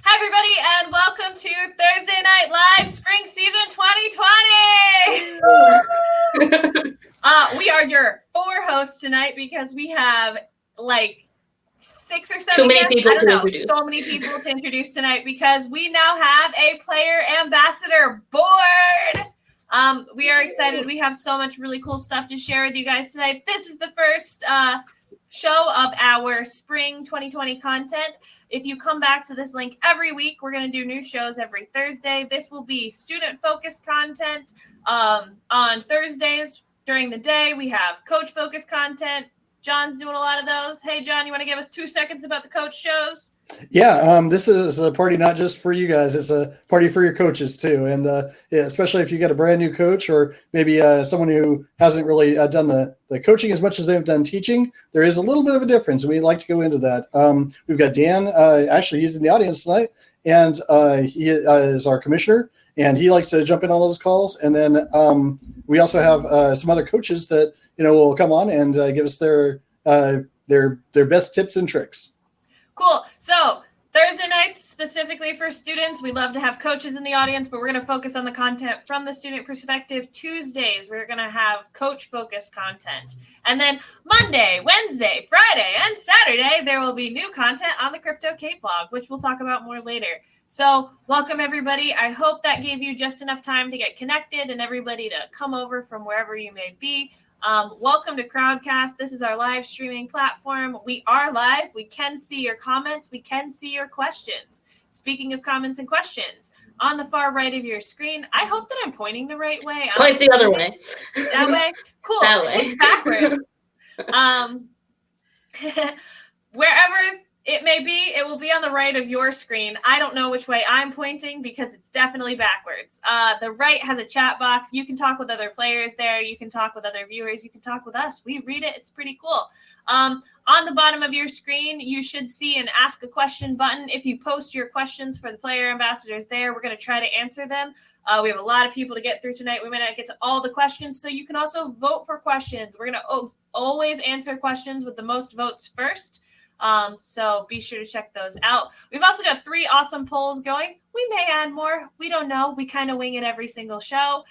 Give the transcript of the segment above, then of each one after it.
Hi, everybody, and welcome to Thursday Night Live Spring Season 2020. We are your 4 hosts tonight because we have like 6 or 7 guests. I don't know, so many people to introduce tonight because we now have a player ambassador board. We are excited. We have so much really cool stuff to share with you guys tonight. This is the first show of our spring 2020 content. If you come back to this link every week, we're going to do new shows every Thursday. This will be student-focused content. On Thursdays during the day, we have coach-focused content. John's doing a lot of those. Hey, John, you want to give us 2 seconds about the coach shows? Yeah, this is a party not just for you guys. It's a party for your coaches, too. And yeah, especially if you get a brand new coach or maybe someone who hasn't really done the coaching as much as they've done teaching, there is a little bit of a difference. And we'd like to go into that. We've got Dan. Actually, he's in the audience tonight. And he is our commissioner. And he likes to jump in on those calls. And then we also have some other coaches that, will come on and give us their best tips and tricks. Cool. So Thursday nights, specifically for students, we love to have coaches in the audience, but we're going to focus on the content from the student perspective. Tuesdays, we're going to have coach-focused content. And then Monday, Wednesday, Friday, and Saturday, there will be new content on the Crypto Kate blog, which we'll talk about more later. So welcome, everybody. I hope that gave you just enough time to get connected and everybody to come over from wherever you may be. Welcome to Crowdcast. This is our live streaming platform. We are live. We can see your comments. We can see your questions. Speaking of comments and questions, on the far right of your screen, I hope that I'm pointing the right way. Point the other way. That way? Cool. That way. It's backwards. Wherever it may be, it will be on the right of your screen. I don't know which way I'm pointing because it's definitely backwards. The right has a chat box. You can talk with other players there. You can talk with other viewers. You can talk with us. We read it. It's pretty cool. On the bottom of your screen, you should see an Ask a Question button. If you post your questions for the player ambassadors there, we're going to try to answer them. We have a lot of people to get through tonight. We may not get to all the questions, so you can also vote for questions. We're going to always answer questions with the most votes first. So be sure to check those out. We've also got 3 awesome polls going. We may add more. We don't know. We kind of wing it every single show.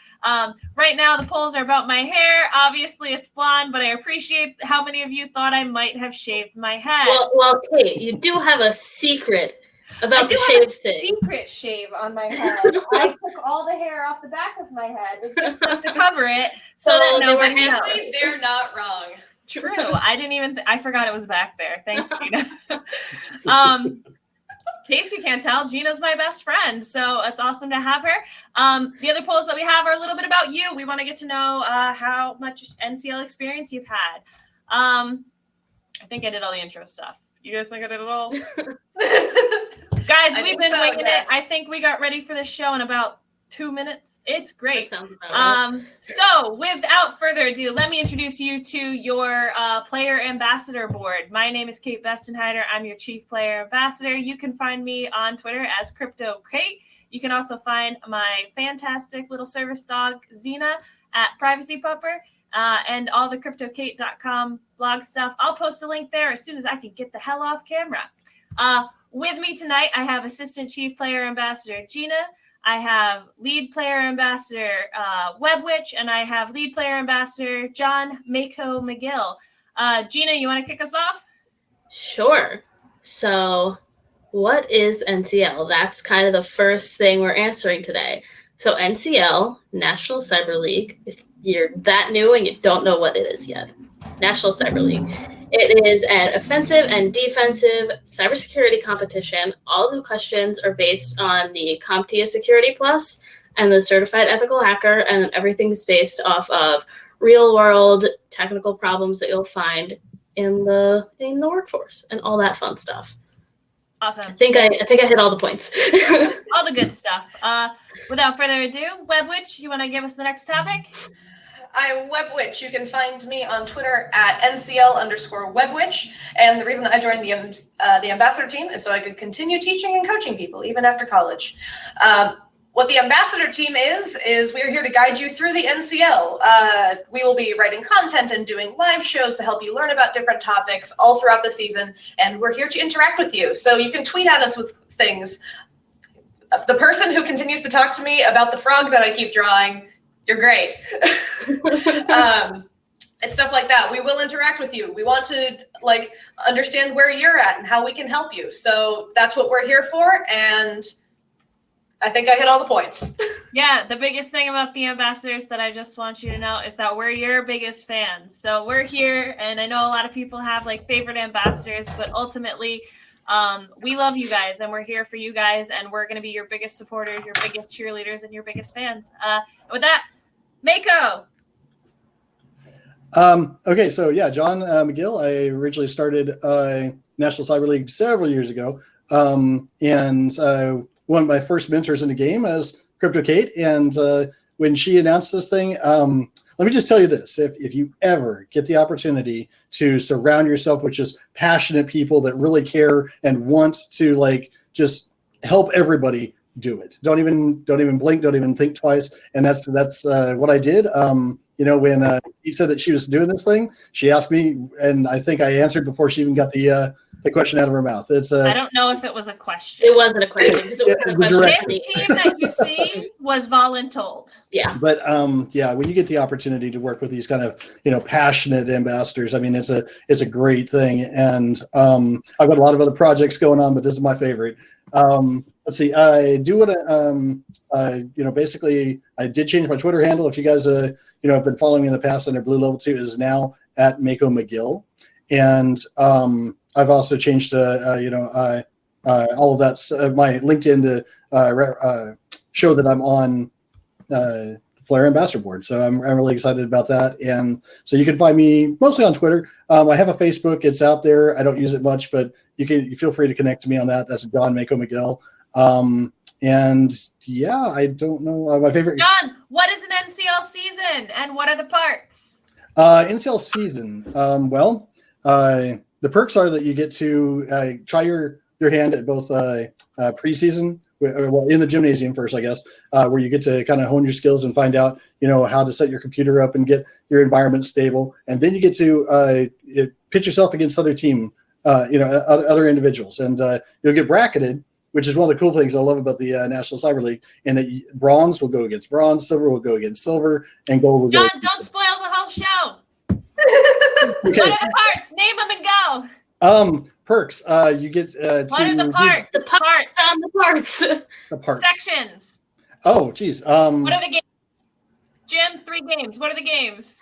Right now, the polls are about my hair. Obviously, it's blonde, but I appreciate how many of you thought I might have shaved my head. Well, Kate, you do have a secret about the shave thing. Secret shave on my head. I took all the hair off the back of my head. It's just enough to cover it so that nobody knows. They're not wrong. True. I didn't even, I forgot it was back there. Thanks, Gina. In case you can't tell, Gina's my best friend, so it's awesome to have her. The other polls that we have are a little bit about you. We want to get to know how much NCL experience you've had. I think I did all the intro stuff. You guys think I did it all? Guys, we've been winging it. I think we got ready for this show in about 2 minutes. It's great. That sounds about right. So without further ado, let me introduce you to your player ambassador board. My name is Kate Bestenheider. I'm your chief player ambassador. You can find me on Twitter as Crypto Kate. You can also find my fantastic little service dog, Xena, at Privacy Pupper, and all the CryptoKate.com blog stuff. I'll post a link there as soon as I can get the hell off camera. With me tonight, I have assistant chief player ambassador, Gina. I have lead player ambassador, Webwitch, and I have lead player ambassador, John Mcgill. Gina, you want to kick us off? Sure. So what is NCL? That's kind of the first thing we're answering today. So NCL, National Cyber League, if you're that new and you don't know what it is yet, National Cyber League. It is an offensive and defensive cybersecurity competition. All the questions are based on the CompTIA Security Plus and the Certified Ethical Hacker, and everything's based off of real-world technical problems that you'll find in the workforce and all that fun stuff. Awesome. I think I hit all the points. All the good stuff. Without further ado, Webwitch, you want to give us the next topic? I'm Webwitch. You can find me on Twitter at @NCL_Webwitch. And the reason I joined the ambassador team is so I could continue teaching and coaching people even after college. What the ambassador team is we are here to guide you through the NCL. We will be writing content and doing live shows to help you learn about different topics all throughout the season. And we're here to interact with you. So you can tweet at us with things. The person who continues to talk to me about the frog that I keep drawing, you're great. And stuff like that. We will interact with you. We want to like understand where you're at and how we can help you. So that's what we're here for. And I think I hit all the points. Yeah, the biggest thing about the ambassadors that I just want you to know is that we're your biggest fans. So we're here, and I know a lot of people have like favorite ambassadors, but ultimately we love you guys, and we're here for you guys, and we're going to be your biggest supporters, your biggest cheerleaders, and your biggest fans. With that, Mako. Okay, so yeah, John Mcgill. I originally started National Cyber League several years ago, and one of my first mentors in the game is Crypto Kate. And when she announced this thing, let me just tell you this: if you ever get the opportunity to surround yourself with just passionate people that really care and want to like just help everybody, do it. Don't even blink. Don't even think twice. And that's what I did. When he said that she was doing this thing, she asked me, and I think I answered before she even got the question out of her mouth. I don't know if it was a question. It wasn't a question because it was a question. This team that you see was voluntold. Yeah. But when you get the opportunity to work with these kind of passionate ambassadors, I mean it's a great thing. And I've got a lot of other projects going on, but this is my favorite. Let's see. I do what basically I did change my Twitter handle. If you guys have been following me in the past under Blue Level 2, is now at Mako Mcgill, and I've also changed all of that's my LinkedIn to show that I'm on Player Ambassador Board. So I'm really excited about that. And so you can find me mostly on Twitter. I have a Facebook. It's out there. I don't use it much, but you feel free to connect to me on that. That's John Mako Mcgill. And yeah, I don't know my favorite. John, what is an NCL season and what are the perks? NCL season. The perks are that you get to try your hand at both preseason, in the gymnasium first, I guess, where you get to kind of hone your skills and find out, how to set your computer up and get your environment stable. And then you get to pitch yourself against other team, other individuals, and you'll get bracketed, which is one of the cool things I love about the National Cyber League, and that bronze will go against bronze, silver will go against silver, and gold will go. John, don't spoil the whole show. Okay. What are the parts? Name them and go. Perks. You get what are the parts? The parts. The parts. Sections. Oh, geez. What are the games? Jim, 3 games. What are the games?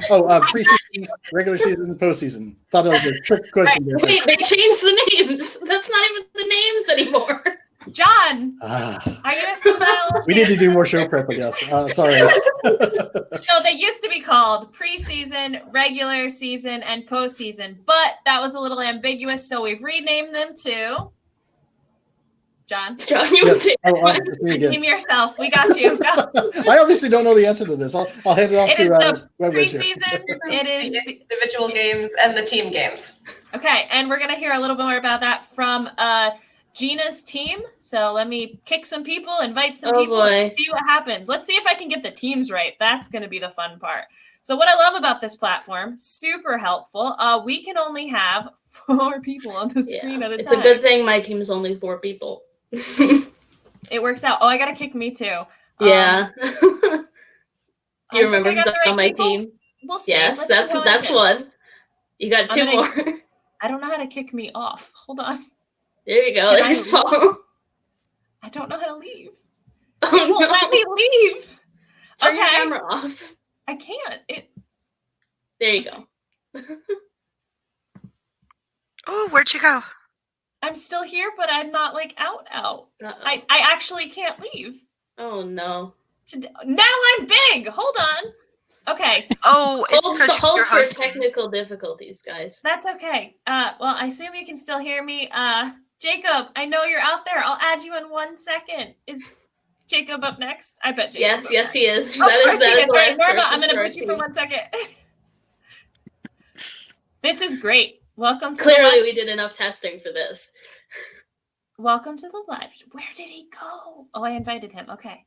Preseason, regular season, postseason. Thought that was a trick question. Right. Wait, they changed the names. That's not even the names anymore. John, are you a smile? We need to do more show prep, I guess. Sorry. So they used to be called preseason, regular season, and postseason, but that was a little ambiguous, so we've renamed them to John, you would take name yourself. We got you. Go. I obviously don't know the answer to this. I'll hand it off It to is the Web preseason. It is the individual games and the team games. Okay, and we're gonna hear a little bit more about that from Gina's team. So let me kick some people, invite some people, and see what happens. Let's see if I can get the teams right. That's gonna be the fun part. So what I love about this platform, super helpful. We can only have 4 people on the screen at a time. It's a good thing my team is only 4 people. It works out. Oh, I gotta kick me too. Yeah. Do you remember who's on my people? team? We'll see. Yes, that's one. You got 2 more. I don't know how to kick me off. Hold on. There you go. There's Paul. I don't know how to leave. Oh, It won't let me leave. Turn your camera off. I can't. There you go. Oh, where'd you go? I'm still here, but I'm not like out. Uh-oh. I actually can't leave. Oh no. Now I'm big. Hold on. Okay. Oh, it's because you're for hosting. technical difficulties, guys. That's okay. Well, I assume you can still hear me. Jacob, I know you're out there. I'll add you in 1 second. Is Jacob up next? I bet Jacob. Yes, he is. Oh, That is the last Norma, I'm person going to put you for 1 second. This is great. Welcome to Clearly, we did enough testing for this. Welcome to the live. Where did he go? Oh, I invited him. Okay.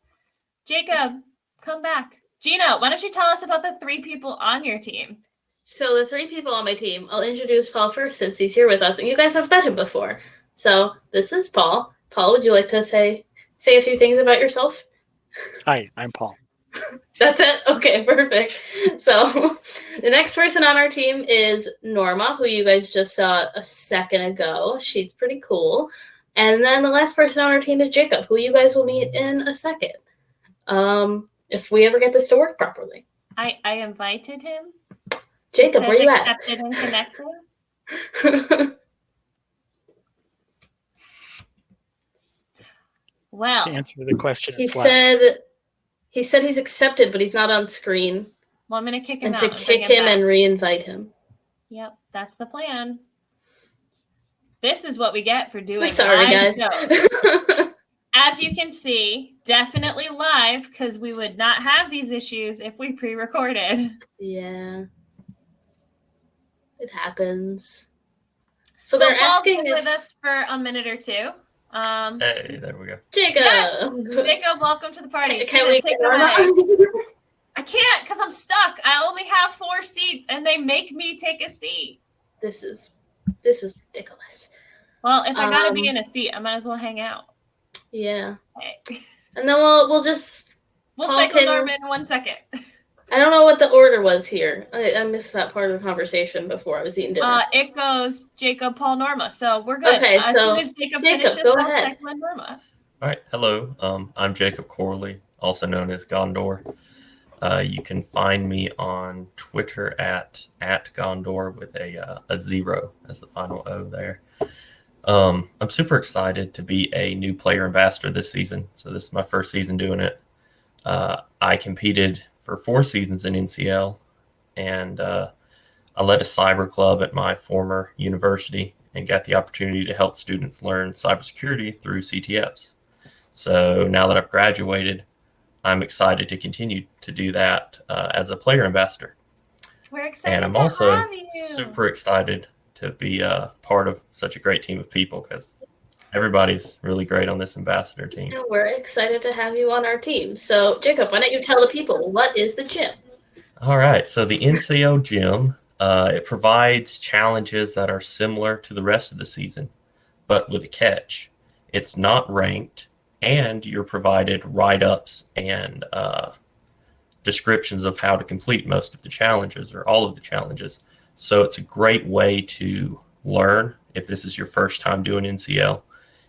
Jacob, come back. Gina, why don't you tell us about the 3 people on your team? So the 3 people on my team, I'll introduce Paul first since he's here with us. And you guys have met him before. So this is Paul. Paul, would you like to say a few things about yourself? Hi, I'm Paul. That's it? Okay, perfect. So the next person on our team is Norma, who you guys just saw a second ago. She's pretty cool. And then the last person on our team is Jacob, who you guys will meet in a second. If we ever get this to work properly. I invited him. Jacob, It where says you at? accepted and connected. Well, To answer the question, he in Slack. said he's accepted, but he's not on screen. well, I'm gonna kick him And out. to and kick bring him back. and re-invite him. Yep, that's the plan. This is what we get for doing We're sorry, live guys. shows. As you can see, definitely live because we would not have these issues if we pre-recorded. Yeah. It happens. So, So they're Paul's asking been if with us for a minute or two. Hey, there we go. Jacob. Yes, Jacob, welcome to the party. Can we take get it away? Norma? I can't because I'm stuck. I only have 4 seats and they make me take a seat. This is ridiculous. Well, if I gotta be Um, in a seat, I might as well hang out. Yeah. Okay. And then we'll just We'll Paul cycle can- Norma in 1 second. I don't know what the order was here. I missed that part of the conversation before I was eating dinner. It goes Jacob, Paul, Norma. So we're good. Okay, as so soon as Jacob Jacob, finishes, go I'll ahead. cycle in Norma. All right, hello. I'm Jacob Corley, also known as Gondor. You can find me on Twitter at Gondor with a 0 as the final O there. I'm super excited to be a new player ambassador this season. So this is my first season doing it. I competed for 4 seasons in NCL, and I led a cyber club at my former university and got the opportunity to help students learn cybersecurity through CTFs. So now that I've graduated, I'm excited to continue to do that as a player ambassador. We're excited And I'm to also have you. super excited to be part of such a great team of people because everybody's really great on this ambassador team. And we're excited to have you on our team. So, Jacob, why don't you tell the people what is the gym? All right, so the NCO gym, it provides challenges that are similar to the rest of the season, but with a catch. It's not ranked, and you're provided write-ups and descriptions of how to complete most of the challenges or all of the challenges. So it's a great way to learn if this is your first time doing NCL.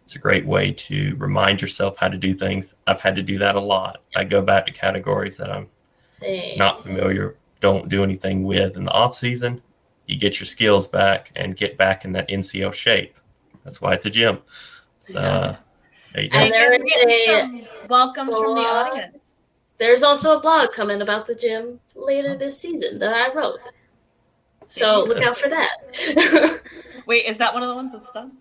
It's a great way to remind yourself how to do things. I've had to do that a lot. I go back to categories that I'm not familiar, don't do anything with in the off season. You get your skills back and get back in that NCL shape. That's why it's a gym. So there you go. And there Jacob, we're is getting some welcomes from the blog. audience. There's also a blog coming about the gym later this season that I wrote. So look out for that. Wait, is that one of the ones that's done?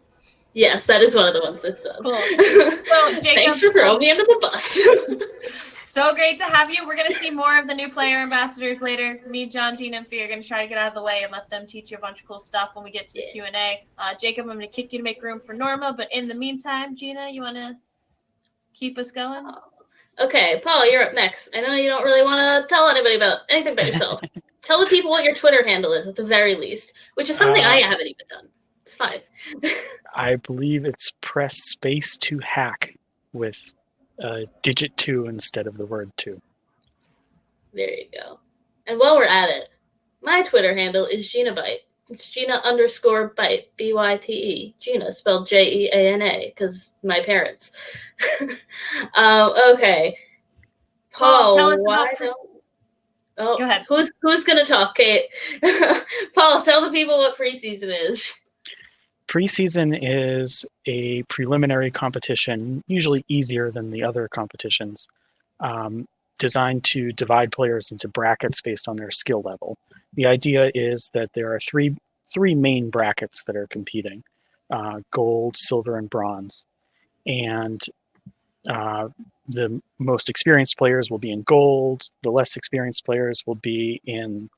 Yes, that is one of the ones that's done. Cool. So, Jacob, Thanks for throwing me under the bus. So great to have you. We're going to see more of the new player ambassadors later. Me, John, Gina, and Fee are going to try to get out of the way and let them teach you a bunch of cool stuff when we get to the Q&A. Jacob, I'm going to kick you to make room for Norma. But in the meantime, Gina, you want to keep us going? Okay, Paul, you're up next. I know you don't really want to tell anybody about anything about yourself. Tell the people what your Twitter handle is at the very least, which is something I haven't even done. It's fine. I believe it's press space to hack with digit 2 instead of the word 2. There you go. And while we're at it, my Twitter handle is GinaByte. It's Gina_Byte, B-Y-T-E. Gina, spelled J-E-A-N-A, because my parents. Okay. Paul, tell us why about don't... Oh, Go ahead. Who's going to talk, Kate? Paul, tell the people what preseason is. Preseason is a preliminary competition, usually easier than the other competitions, designed to divide players into brackets based on their skill level. The idea is that there are three main brackets that are competing, gold, silver, and bronze. And the most experienced players will be in gold, the less experienced players will be in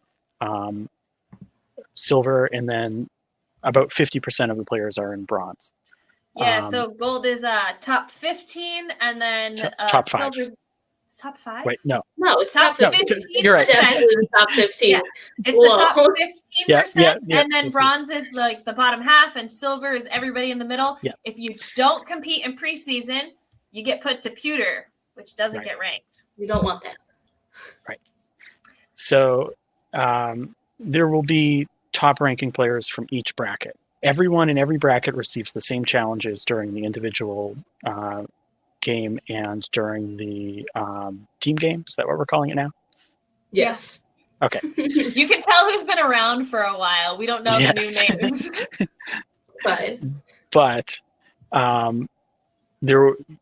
silver, and then about 50% of the players are in bronze. Yeah, so gold is top 15, and then top 5. silver's It's top 5? Wait, no. No, it's Top top 15%. You're right. Definitely the top 15. Yeah. It's Whoa. the top 15%, Yeah, and then bronze is like the bottom half, and silver is everybody in the middle. Yeah. If you don't compete in preseason, you get put to pewter, which doesn't Right. get ranked. You don't want that. Right. So there will be top ranking players from each bracket. Everyone in every bracket receives the same challenges during the individual game and during the team game. Is that what we're calling it now? Yes. Okay. You can tell who's been around for a while. We don't know Yes. the new names. Fine. But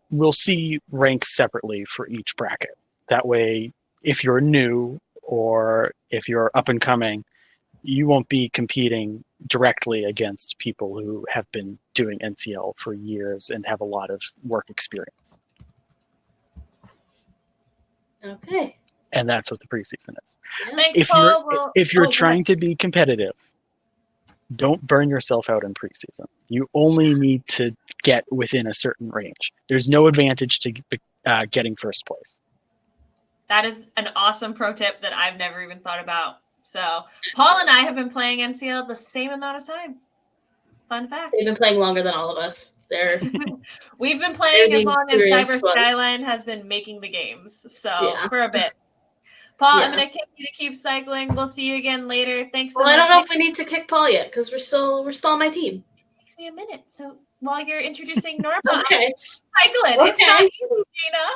we'll see ranks separately for each bracket. That way, if you're new or if you're up and coming, you won't be competing directly against people who have been doing NCL for years and have a lot of work experience. Okay. And that's what the preseason is. Thanks, If Paul. you're trying to be competitive, don't burn yourself out in preseason. You only need to get within a certain range. There's no advantage to getting first place. That is an awesome pro tip that I've never even thought about. So Paul and I have been playing NCL the same amount of time. Fun fact. They've been playing longer than all of us. We've been playing as long as Cyber but... Skyline has been making the games. So Yeah. for a bit. Paul, Yeah. I'm going to kick you to keep cycling. We'll see you again later. Thanks so Well, much. I don't know if we need to kick Paul yet because we're still on my team. It takes me a minute. So while you're introducing Norma, Okay. cycling. Okay. It's not easy, Gina.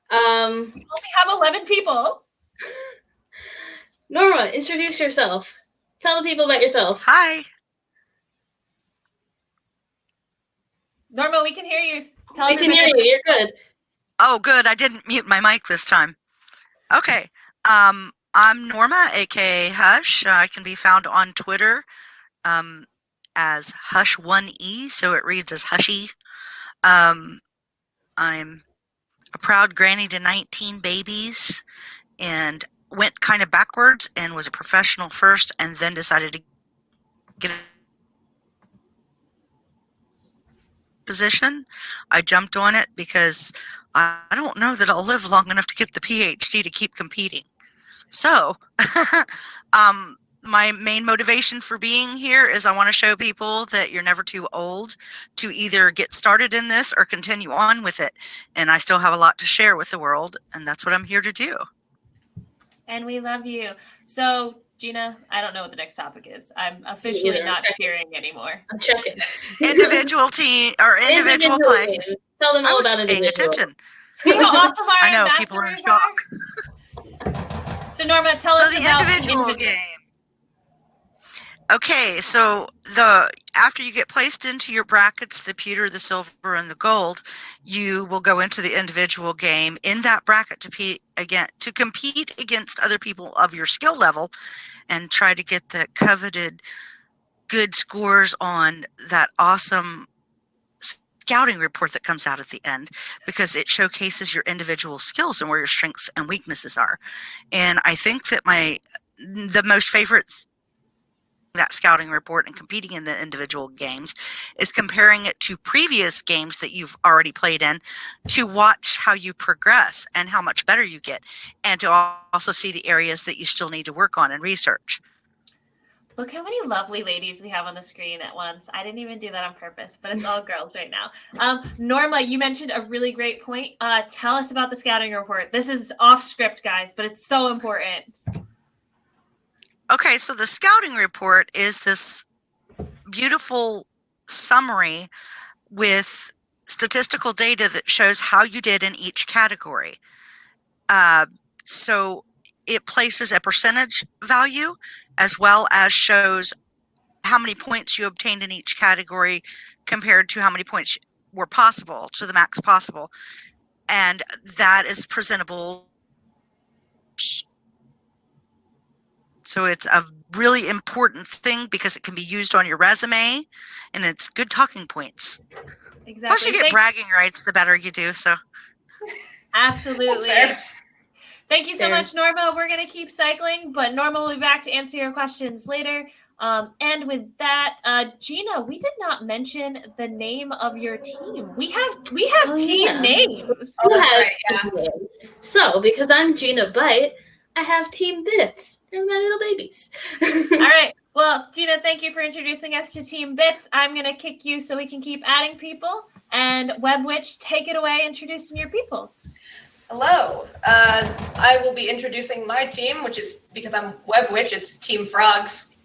We only have 11 people. Norma, introduce yourself. Tell the people about yourself. Hi. Norma, we can hear you. We can hear you. You're good. Oh, good. I didn't mute my mic this time. Okay. I'm Norma, aka Hush. I can be found on Twitter as Hush1E, so it reads as Hushy. I'm a proud granny to 19 babies and went kind of backwards and was a professional first and then decided to get a position. I jumped on it because I don't know that I'll live long enough to get the PhD to keep competing. So my main motivation for being here is I want to show people that you're never too old to either get started in this or continue on with it. And I still have a lot to share with the world, and that's what I'm here to do. And we love you. So, Gina, I don't know what the next topic is. I'm officially not cheering anymore. I'm checking. Individual team or individual play. Game. Tell them all about I was paying individual. attention. See how awesome our I know people are in ambassadors shock. are? So, Norma, tell us So the about individual game. Okay, so after you get placed into your brackets, the pewter, the silver, and the gold, you will go into the individual game in that bracket to compete against other people of your skill level and try to get the coveted good scores on that awesome scouting report that comes out at the end, because it showcases your individual skills and where your strengths and weaknesses are. And I think that the most favorite that scouting report and competing in the individual games is comparing it to previous games that you've already played in to watch how you progress and how much better you get, and to also see the areas that you still need to work on and research. Look how many lovely ladies we have on the screen at once. I didn't even do that on purpose, but it's all girls right now. Norma, you mentioned a really great point. Tell us about the scouting report. This is off script, guys, but it's so important. Okay, so the scouting report is this beautiful summary with statistical data that shows how you did in each category. So it places a percentage value as well as shows how many points you obtained in each category compared to how many points were possible to the max possible. And that is presentable. So it's a really important thing because it can be used on your resume and it's good talking points. Exactly. Plus you get bragging rights the better you do. So absolutely. Thank you so Fair. much, Norma. We're going to keep cycling, but Norma will be back to answer your questions later. And with that, Gina, we did not mention the name of your team. We have Oh, team yeah. names. Oh, You that's have right, yeah. team names. So, because I'm Gina Bite, I have Team Bits. They're my little babies. All right. Well, Gina, thank you for introducing us to Team Bits. I'm going to kick you so we can keep adding people. And Web Witch, take it away introducing your peoples. Hello. I will be introducing my team, which is, because I'm Web Witch, it's Team Frogs.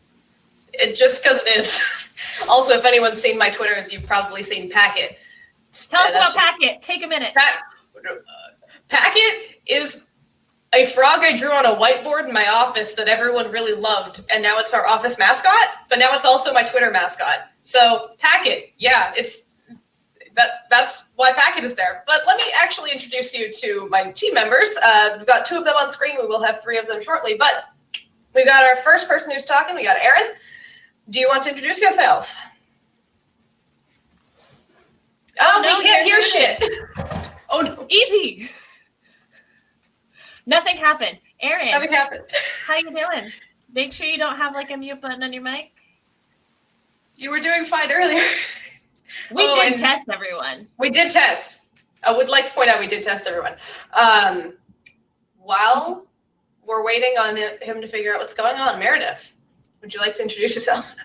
Just because it is. Also, if anyone's seen my Twitter, you've probably seen Packet. Tell us about Packet. Take a minute. Packet is a frog I drew on a whiteboard in my office that everyone really loved, and now it's our office mascot, but now it's also my Twitter mascot. So Packet, yeah, that's why Packet is there. But let me actually introduce you to my team members. We've got 2 of them on screen. We will have 3 of them shortly, but we got our first person who's talking. We got Aaron. Do you want to introduce yourself? Oh, no, we can't hear you're shit. Oh no, Easy. Nothing happened. Aaron, nothing happened. how you doing? Make sure you don't have like a mute button on your mic. You were doing fine earlier. We Oh, did and- test everyone. We did test. I would like to point out we did test everyone. While we're waiting on him to figure out what's going on, Meredith, would you like to introduce yourself?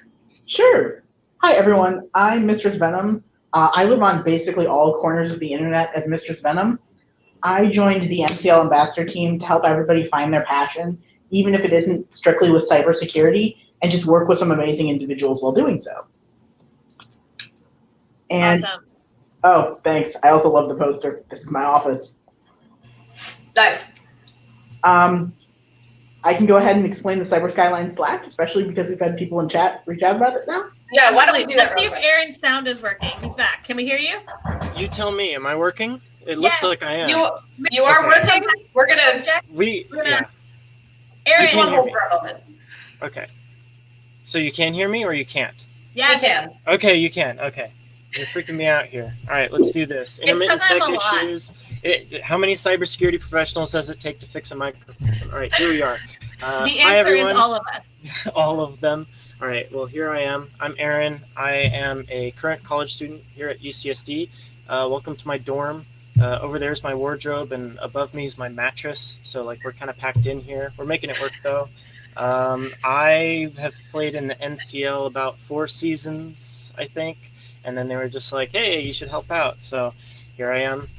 Sure. Hi, everyone. I'm Mistress Venom. I live on basically all corners of the internet as Mistress Venom. I joined the Ncl Ambassador team to help everybody find their passion, even if it isn't strictly with cybersecurity, and just work with some amazing individuals while doing so. And Awesome. oh, thanks. I also love the poster. This is my office. Nice. I can go ahead and explain the Cyber Skyline Slack, especially because we've had people in chat reach out about it now. Yeah, why don't we do that Let's see real if quick? Aaron's sound is working. He's back. Can we hear you? You tell me, am I working? It Yes, looks like I am. You are Okay. working. We're gonna Yeah. Aaron, just can one hear hold me. for a moment. Okay. So you can hear me or you can't? yes. We can. Okay, you can. Okay. You're freaking me out here. All right, let's do this. Intermittent 'cause I'm tech a lot. issues. How many cybersecurity professionals does it take to fix a microphone? All right, here we are. The Hi, answer is everyone. all of us. All of them. All right, well, here I am. I'm Aaron. I am a current college student here at UCSD. Welcome to my dorm. Over there's my wardrobe, and above me is my mattress. So, like, we're kind of packed in here. We're making it work, though. I have played in the NCL about 4 seasons, I think. And then they were just like, hey, you should help out. So here I am.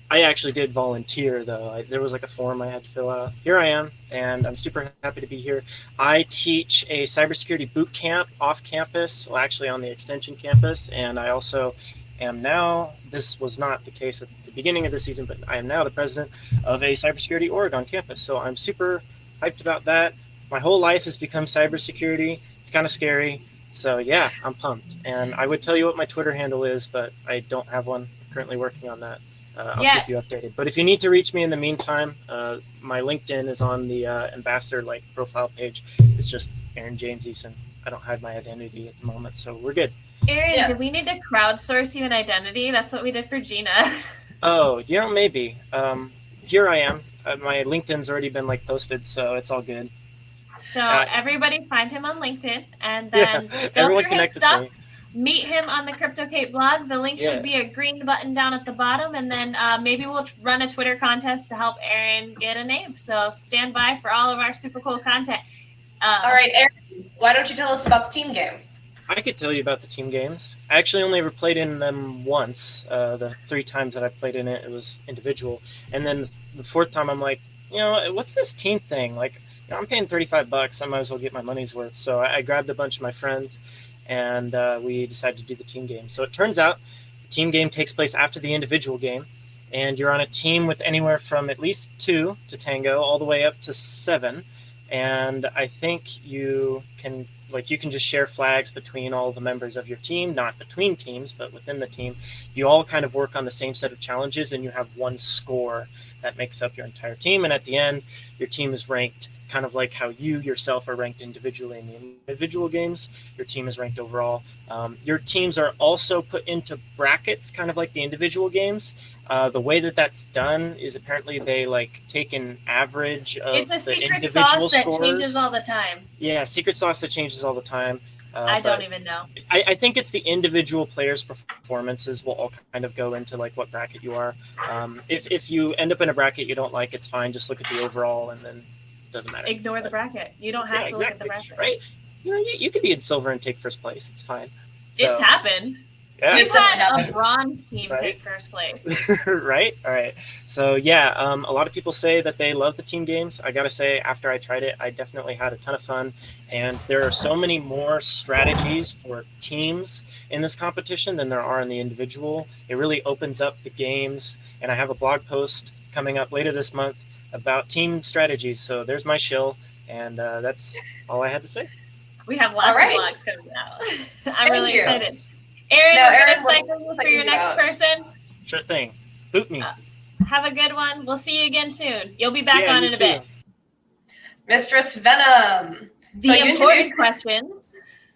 I actually did volunteer, though. There was like a form I had to fill out. Here I am, and I'm super happy to be here. I teach a cybersecurity boot camp off campus, well, actually on the extension campus. And I also am now, this was not the case at the beginning of the season, but I am now the president of a cybersecurity org on campus. So I'm super hyped about that. My whole life has become cybersecurity. It's kind of scary. So yeah, I'm pumped. And I would tell you what my Twitter handle is, but I don't have one. I'm currently working on that. I'll keep you updated. But if you need to reach me in the meantime, my LinkedIn is on the ambassador profile page. It's just Aaron James Eason. I don't hide my identity at the moment, so we're good. Aaron, Yeah. did we need to crowdsource you an identity? That's what we did for Gina. Oh, maybe. Here I am. My LinkedIn's already been posted, so it's all good. So everybody find him on LinkedIn and then go everyone through his connect with stuff. me. Meet him on the CryptoCape blog. The link should be a green button down at the bottom, and then maybe we'll run a Twitter contest to help Aaron get a name. So stand by for all of our super cool content. All right, Aaron, why don't you tell us about the team game? I could tell you about the team games. I actually only ever played in them once. The 3 times that I played in it, it was individual. And then the 4th time, I'm like, what's this team thing? I'm paying $35. I might as well get my money's worth. So I grabbed a bunch of my friends, and we decided to do the team game. So it turns out the team game takes place after the individual game, and you're on a team with anywhere from at least 2 to tango, all the way up to 7. And I think you can just share flags between all the members of your team, not between teams, but within the team. You all kind of work on the same set of challenges, and you have one score that makes up your entire team. And at the end, your team is ranked kind of like how you yourself are ranked individually in the individual games, your team is ranked overall. Your teams are also put into brackets, kind of like the individual games. The way that that's done is apparently they like take an average of It's a the secret individual sauce that scores. changes all the time. Yeah, secret sauce that changes all the time. I but don't even know. I think it's the individual players' performances will all kind of go into like what bracket you are. If you end up in a bracket you don't like, it's fine. Just look at the overall, and then it doesn't matter. Ignore the bracket. You don't have to look at the bracket. Right? You could be in silver and take first place. It's fine. It's happened. Yeah. We've had a bronze team take first place. Right? All right. So yeah, a lot of people say that they love the team games. I gotta say, after I tried it, I definitely had a ton of fun. And there are so many more strategies for teams in this competition than there are in the individual. It really opens up the games. And I have a blog post coming up later this month about team strategies. So there's my shill. And that's all I had to say. We have lots of blogs coming out. I'm really excited. Now, Aaron, we're Aaron, going to cycle you for your next person. Sure thing. Boot me. Have a good one. We'll see you again soon. You'll be back on in a bit. Mistress Venom. The important question.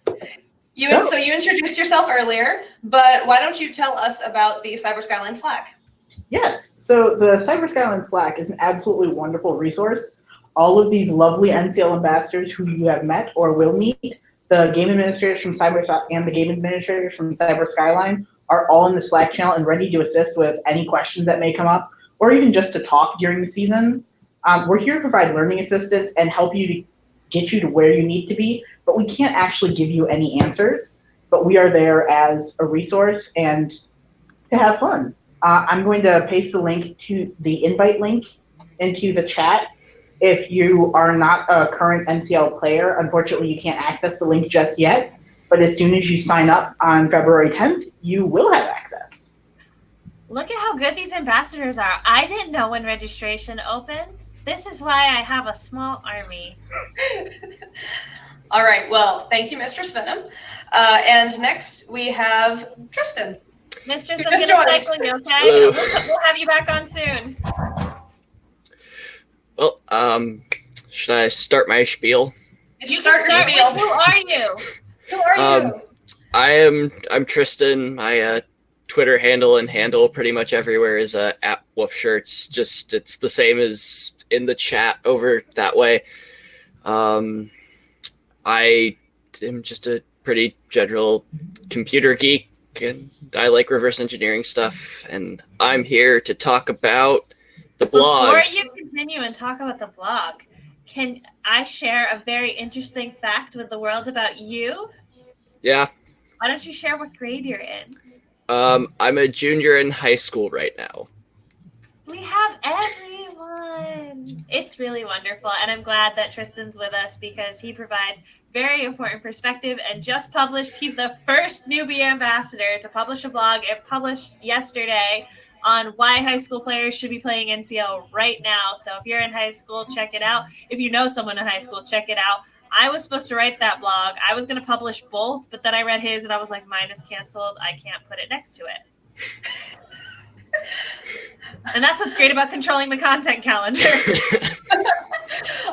So you introduced yourself earlier, but why don't you tell us about the Cyber Skyline Slack? Yes. So the Cyber Skyline Slack is an absolutely wonderful resource. All of these lovely NCL ambassadors who you have met or will meet, the game administrators from Cyber and the game administrators from Cyber Skyline are all in the Slack channel and ready to assist with any questions that may come up, or even just to talk during the seasons. We're here to provide learning assistance and help you to get you to where you need to be, but we can't actually give you any answers. But we are there as a resource and to have fun. I'm going to paste the link to the invite link into the chat. If you are not a current NCL player, unfortunately, you can't access the link just yet. But as soon as you sign up on February 10th, you will have access. Look at how good these ambassadors are. I didn't know when registration opened. This is why I have a small army. All right. Well, thank you, Mistress Venom. And next we have Tristan. Mistress, I'm going to cycle you, okay? We'll have you back on soon. Well, should I start my spiel? You start your spiel. Who are you? Who are you? I'm Tristan. My Twitter handle pretty much everywhere is at WoofShirts. Just it's the same as in the chat over that way. I am just a pretty general computer geek, and I like reverse engineering stuff. And I'm here to talk about the blog. Before you continue and talk about the blog, can I share a very interesting fact with the world about you? Yeah. Why don't you share what grade you're in? I'm a junior in high school right now. We have everyone. It's really wonderful, and I'm glad that Tristan's with us because he provides very important perspective and just published. He's the first newbie ambassador to publish a blog. It published yesterday on why high school players should be playing NCL right now. So if you're in high school, check it out. If you know someone in high school, check it out. I was supposed to write that blog. I was going to publish both, but then I read his and I was like, mine is canceled. I can't put it next to it. And that's what's great about controlling the content calendar.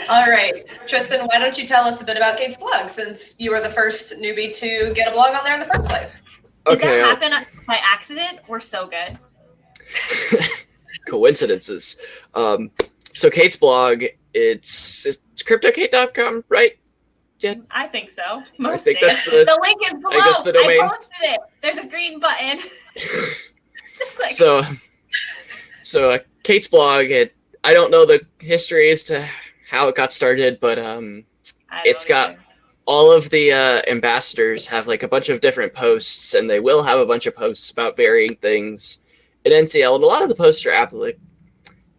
All right. Tristan, why don't you tell us a bit about Kate's blog since you were the first newbie to get a blog on there in the first place? Did that happen by accident? We're so good. Coincidences. So Kate's blog, it's cryptokate.com, right? Yeah. I think so. Most days. The link is below. The domain. I posted it. There's a green button. Just click. So Kate's blog, I don't know the history as to how it got started, but it's got all of the ambassadors have like a bunch of different posts, and they will have a bunch of posts about varying things in NCL, and a lot of the posts are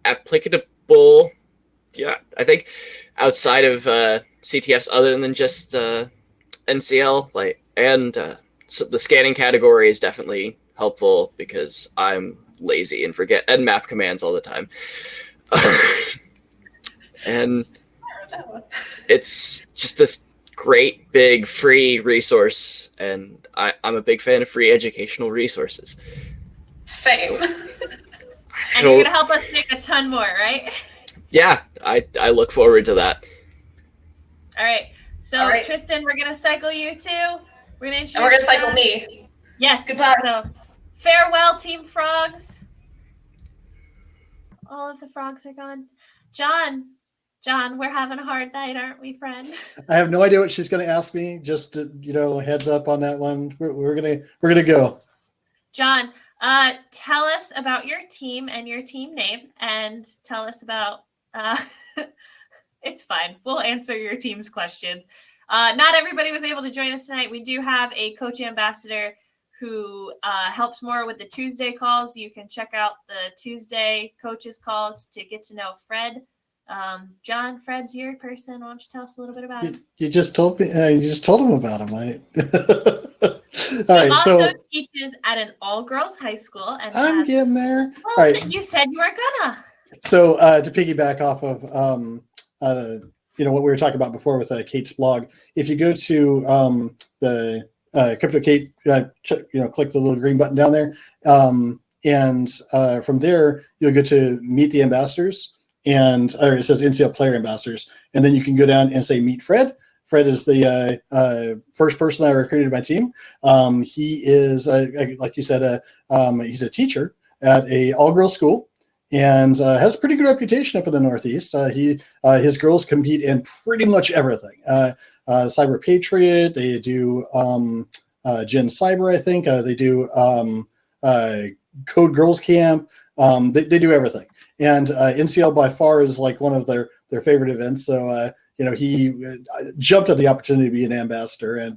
applicable. Yeah, I think outside of CTFs, other than just NCL, so the scanning category is definitely helpful because I'm lazy and forget and map commands all the time. And it's just this great big free resource, and I'm a big fan of free educational resources. Same. And you're gonna help us make a ton more, right? Yeah, I look forward to that. All right. So, All right. Tristan, we're going to cycle you too. We're going to introduce And we're going to cycle me. Yes. Goodbye. So, farewell, Team Frogs. All of the frogs are gone. John, we're having a hard night, aren't we, friend? I have no idea what she's going to ask me. Just heads up on that one. We're gonna go. John, tell us about your team and your team name, and tell us about. It's fine. We'll answer your team's questions. Not everybody was able to join us tonight. We do have a coach ambassador who helps more with the Tuesday calls. You can check out the Tuesday coaches calls to get to know Fred. John, Fred's your person. Why don't you tell us a little bit about him? You just told me. You just told him about him. All right. He also So teaches at an all-girls high school, and I'm getting there. Well, All right. you said you were gonna. So to piggyback off of what we were talking about before with Kate's blog, if you go to the Crypto Kate, click the little green button down there, and from there you'll go to Meet the Ambassadors, or it says NCL Player Ambassadors, and then you can go down and say Meet Fred. Fred is the first person I recruited to my team. He is, like you said, he's a teacher at a all-girls school, and has a pretty good reputation up in the Northeast. His girls compete in pretty much everything. Cyber Patriot, they do Gen Cyber, I think. They do Code Girls Camp. They do everything. And NCL by far is like one of their favorite events. So, he jumped at the opportunity to be an ambassador. And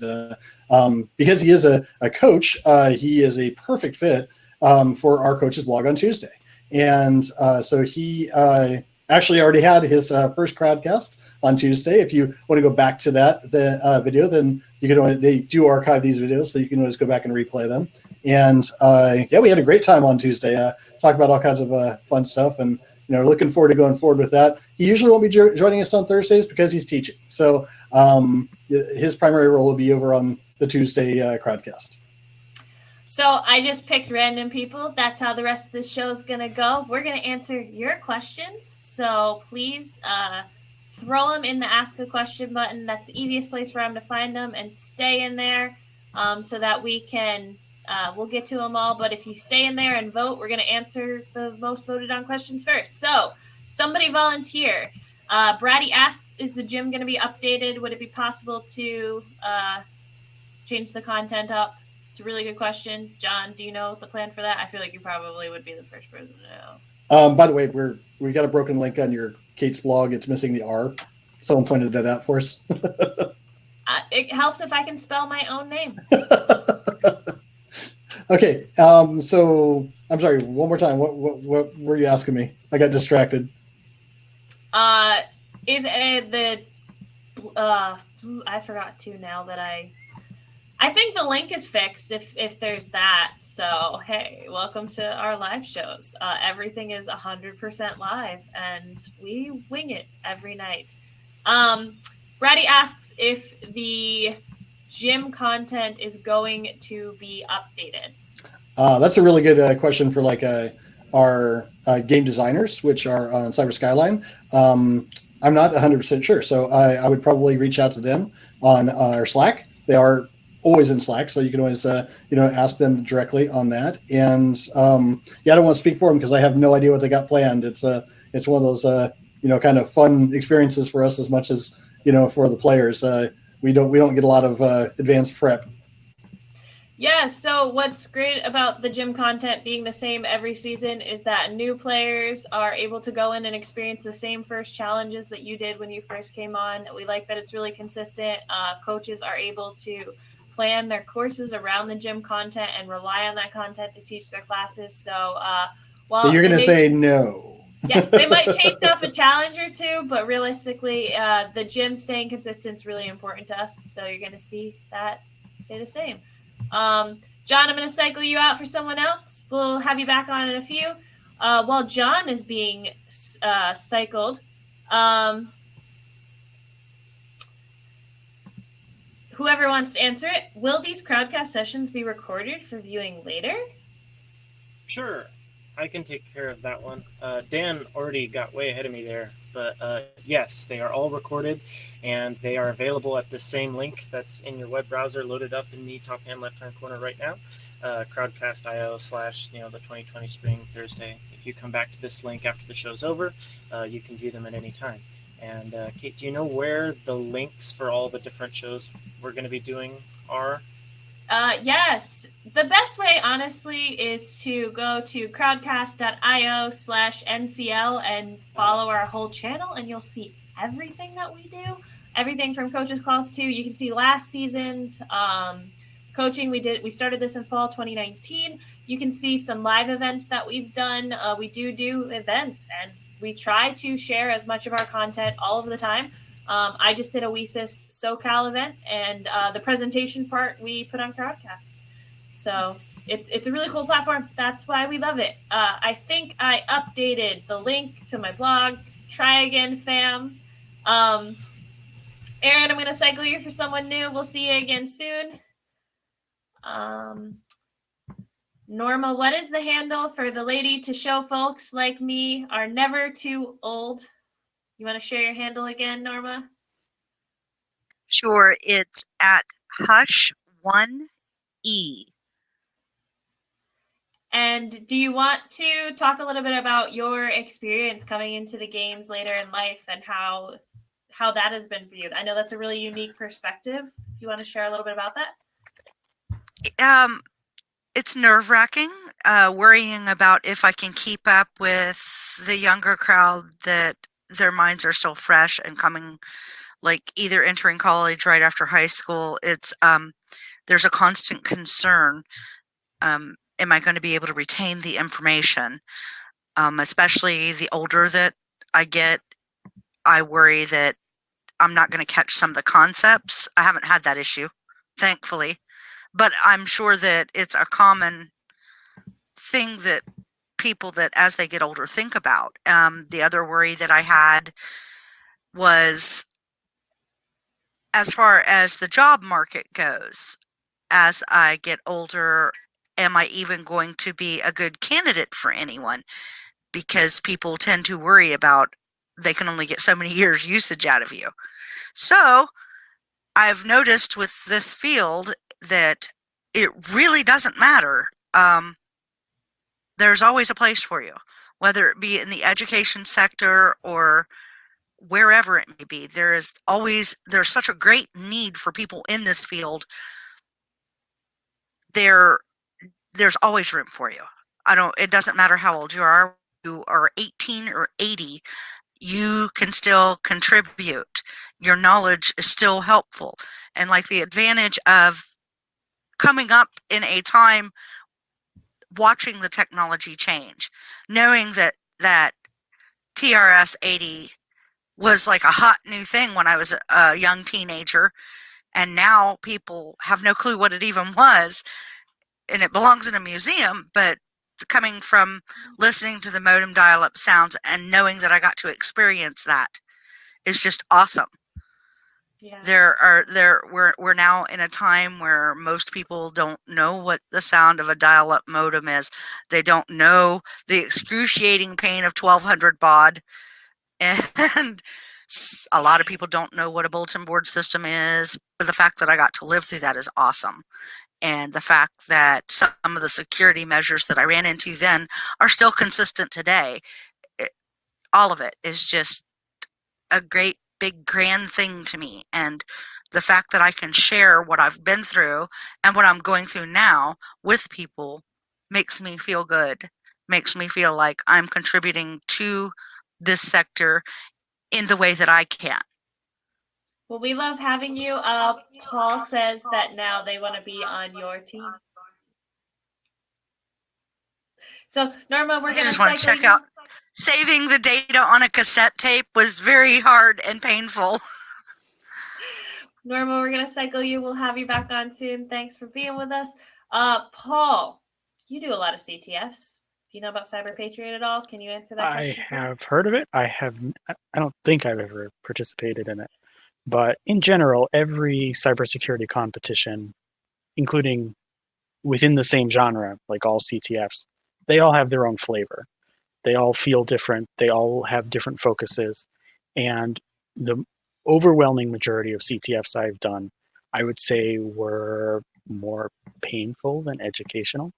because he is a coach, he is a perfect fit for our coaches blog on Tuesday. And so he actually already had his first crowdcast on Tuesday. If you want to go back to that video, then you can. They do archive these videos, so you can always go back and replay them. And we had a great time on Tuesday. Talked about all kinds of fun stuff, and looking forward to going forward with that. He usually won't be joining us on Thursdays because he's teaching. So his primary role will be over on the Tuesday crowdcast. So I just picked random people. That's how the rest of this show is going to go. We're going to answer your questions. So please throw them in the Ask a Question button. That's the easiest place for them to find them, and stay in there so that we can, we'll get to them all. But if you stay in there and vote, we're going to answer the most voted on questions first. So somebody volunteer. Brady asks, is the gym going to be updated? Would it be possible to change the content up? It's a really good question. John, do you know the plan for that? I feel like you probably would be the first person to know. By the way, we got a broken link on your Kate's blog. It's missing the R. Someone pointed that out for us. It helps if I can spell my own name. Okay. So I'm sorry. One more time. What were you asking me? I got distracted. Is it I forgot to now that I think the link is fixed if there's that. So, hey, welcome to our live shows. Everything is 100% live, and we wing it every night. Brady asks if the gym content is going to be updated. That's a really good question for our game designers, which are on Cyber Skyline. I'm not 100% sure, so I would probably reach out to them on our Slack. They are always in Slack, so you can always ask them directly on that. And I don't want to speak for them because I have no idea what they got planned. It's one of those kind of fun experiences for us as much as for the players. We don't get a lot of advanced prep. Yeah, so what's great about the gym content being the same every season is that new players are able to go in and experience the same first challenges that you did when you first came on. We like that it's really consistent. Coaches are able to plan their courses around the gym content and rely on that content to teach their classes. So while you're going to say no. Yeah, they might change up a challenge or two, but realistically, the gym staying consistent is really important to us. So you're going to see that stay the same. John, I'm going to cycle you out for someone else. We'll have you back on in a few. While John is being cycled, whoever wants to answer it, will these crowdcast sessions be recorded for viewing later? Sure. I can take care of that one. Dan already got way ahead of me there, but yes, they are all recorded, and they are available at the same link that's in your web browser, loaded up in the top hand left-hand corner right now, crowdcast.io / the 2020 Spring Thursday. If you come back to this link after the show's over, you can view them at any time. And Kate, do you know where the links for all the different shows we're going to be doing are? Yes. The best way, honestly, is to go to crowdcast.io / NCL and follow our whole channel, and you'll see everything that we do. Everything from Coaches Calls to, you can see last season's coaching. We started this in fall 2019. You can see some live events that we've done. We do events, and we try to share as much of our content all of the time. I just did a WESIS SoCal event, and the presentation part we put on Crowdcast. So it's a really cool platform. That's why we love it. I think I updated the link to my blog. Try again, fam. Aaron, I'm going to cycle you for someone new. We'll see you again soon. Norma, what is the handle for the lady to show folks like me are never too old? You want to share your handle again, Norma? Sure, it's at Hush1E. And do you want to talk a little bit about your experience coming into the games later in life and how that has been for you? I know that's a really unique perspective. If you want to share a little bit about that. It's nerve-wracking, worrying about if I can keep up with the younger crowd, that their minds are still fresh and coming, like either entering college right after high school. It's there's a constant concern. Am I going to be able to retain the information? Especially the older that I get, I worry that I'm not going to catch some of the concepts. I haven't had that issue, thankfully, but I'm sure that it's a common thing that people that as they get older think about. The other worry that I had was, as far as the job market goes, as I get older, am I even going to be a good candidate for anyone? Because people tend to worry about they can only get so many years usage out of you. So I've noticed with this field that it really doesn't matter. There's always a place for you, whether it be in the education sector or wherever it may be. There's such a great need for people in this field. There's always room for you. It doesn't matter how old you are 18 or 80, you can still contribute. Your knowledge is still helpful. And like the advantage of coming up in a time watching the technology change, knowing that TRS 80 was like a hot new thing when I was a young teenager, and now people have no clue what it even was, and it belongs in a museum. But coming from listening to the modem dial-up sounds and knowing that I got to experience that is just awesome. Yeah. We're now in a time where most people don't know what the sound of a dial-up modem is. They don't know the excruciating pain of 1200 baud, and a lot of people don't know what a bulletin board system is. But the fact that I got to live through that is awesome. And the fact that some of the security measures that I ran into then are still consistent today, all of it is just a great, big, grand thing to me. And the fact that I can share what I've been through and what I'm going through now with people makes me feel good, makes me feel like I'm contributing to this sector in the way that I can. Well, we love having you. Paul says that now they want to be on your team. So, Norma, we're going to want to check out. Saving the data on a cassette tape was very hard and painful. Norma, we're going to cycle you. We'll have you back on soon. Thanks for being with us. Paul, you do a lot of CTFs. Do you know about Cyber Patriot at all? Can you answer that question? I have heard of it. I don't think I've ever participated in it. But in general, every cybersecurity competition, including within the same genre, like all CTFs, they all have their own flavor. They all feel different. They all have different focuses. And the overwhelming majority of CTFs I've done, I would say, were more painful than educational.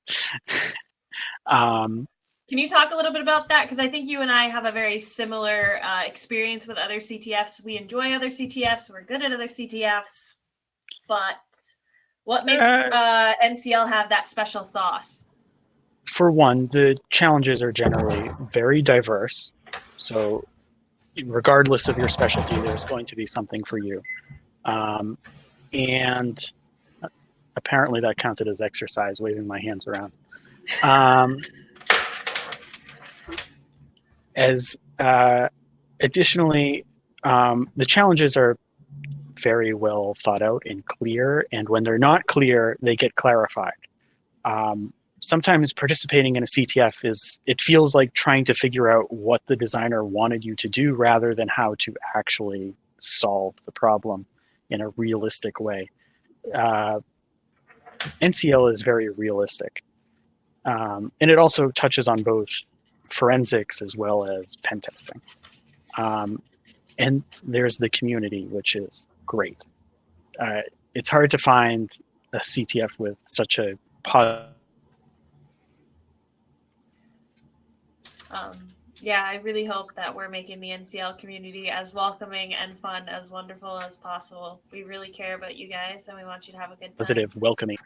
Can you talk a little bit about that? Because I think you and I have a very similar experience with other CTFs. We enjoy other CTFs. We're good at other CTFs. But what makes NCL have that special sauce? For one, the challenges are generally very diverse. So regardless of your specialty, there's going to be something for you. And apparently that counted as exercise, waving my hands around. Additionally, the challenges are very well thought out and clear, and when they're not clear, they get clarified. Sometimes participating in a CTF it feels like trying to figure out what the designer wanted you to do rather than how to actually solve the problem in a realistic way. NCL is very realistic. And it also touches on both forensics as well as pen testing. And there's the community, which is great. It's hard to find a CTF with such a positive. Yeah, I really hope that we're making the NCL community as welcoming and fun, as wonderful as possible. We really care about you guys, and we want you to have a good time. Positive, welcoming.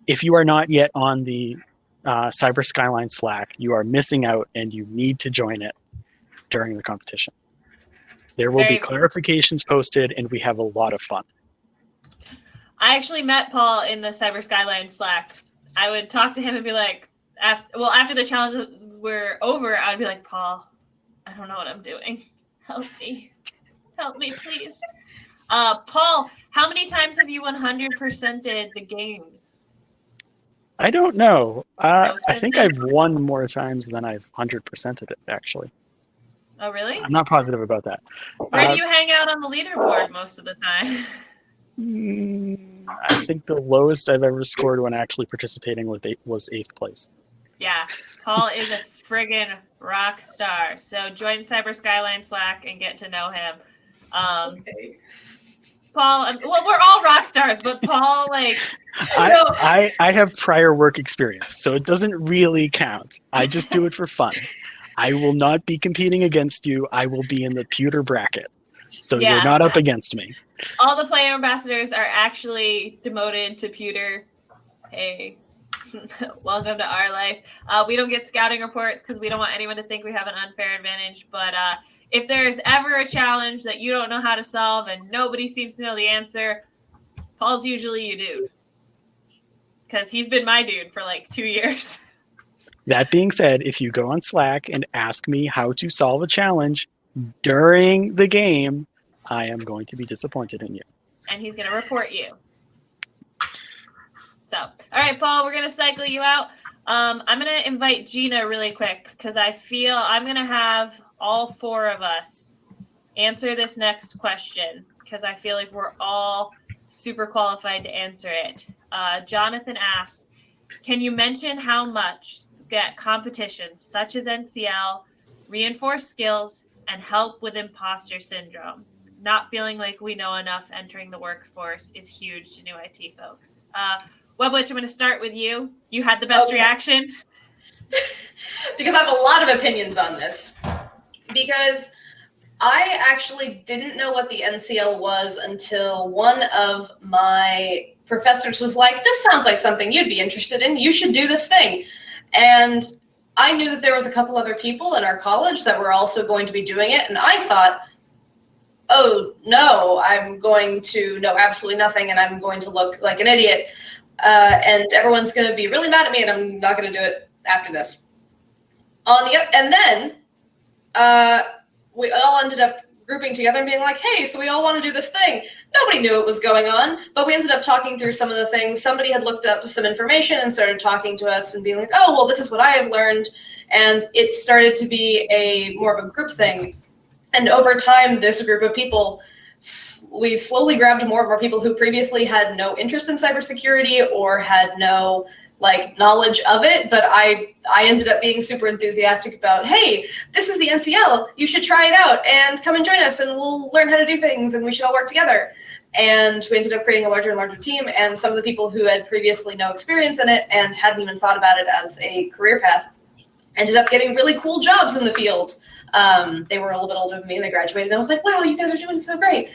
If you are not yet on the Cyber Skyline Slack, you are missing out, and you need to join it during the competition. There will be clarifications posted, and we have a lot of fun. I actually met Paul in the Cyber Skyline Slack. I would talk to him and be like, after the challenges were over, I'd be like, Paul, I don't know what I'm doing. Help me, please. Paul, how many times have you 100%ed the games? I don't know. I think I've won more times than I've 100%ed it, actually. Oh, really? I'm not positive about that. Where do you hang out on the leaderboard most of the time? I think the lowest I've ever scored when actually participating was 8th place. Yeah, Paul is a friggin' rock star. So join Cyber Skyline Slack and get to know him. Okay. Paul, well, we're all rock stars, but Paul, like, I have prior work experience, so it doesn't really count. I just do it for fun. I will not be competing against you. I will be in the pewter bracket. So you're not up against me. All the player ambassadors are actually demoted to pewter. Hey, welcome to our life. We don't get scouting reports because we don't want anyone to think we have an unfair advantage. But if there's ever a challenge that you don't know how to solve and nobody seems to know the answer, Paul's usually your dude. Because he's been my dude for like 2 years. That being said, if you go on Slack and ask me how to solve a challenge during the game, I am going to be disappointed in you. And he's going to report you. So, all right, Paul, we're going to cycle you out. I'm going to invite Gina really quick because I feel I'm going to have all 4 of us answer this next question because I feel like we're all super qualified to answer it. Jonathan asks, can you mention how much get competitions such as NCL reinforce skills and help with imposter syndrome? Not feeling like we know enough entering the workforce is huge to new IT folks. Webwitch, I'm going to start with you. You had the best reaction. Because I have a lot of opinions on this. Because I actually didn't know what the NCL was until one of my professors was like, this sounds like something you'd be interested in. You should do this thing. And I knew that there was a couple other people in our college that were also going to be doing it. And I thought, oh, no, I'm going to know absolutely nothing and I'm going to look like an idiot. And everyone's going to be really mad at me and I'm not going to do it after this. And then we all ended up grouping together and being like, hey, so we all want to do this thing. Nobody knew what was going on, but we ended up talking through some of the things. Somebody had looked up some information and started talking to us and being like, oh, well, this is what I have learned. And it started to be more of a group thing. And over time, this group of people, we slowly grabbed more and more people who previously had no interest in cybersecurity or had no like knowledge of it, but I ended up being super enthusiastic about, hey, this is the NCL, you should try it out and come and join us and we'll learn how to do things and we should all work together. And we ended up creating a larger and larger team, and some of the people who had previously no experience in it and hadn't even thought about it as a career path ended up getting really cool jobs in the field. They were a little bit older than me, and they graduated, and I was like, wow, you guys are doing so great.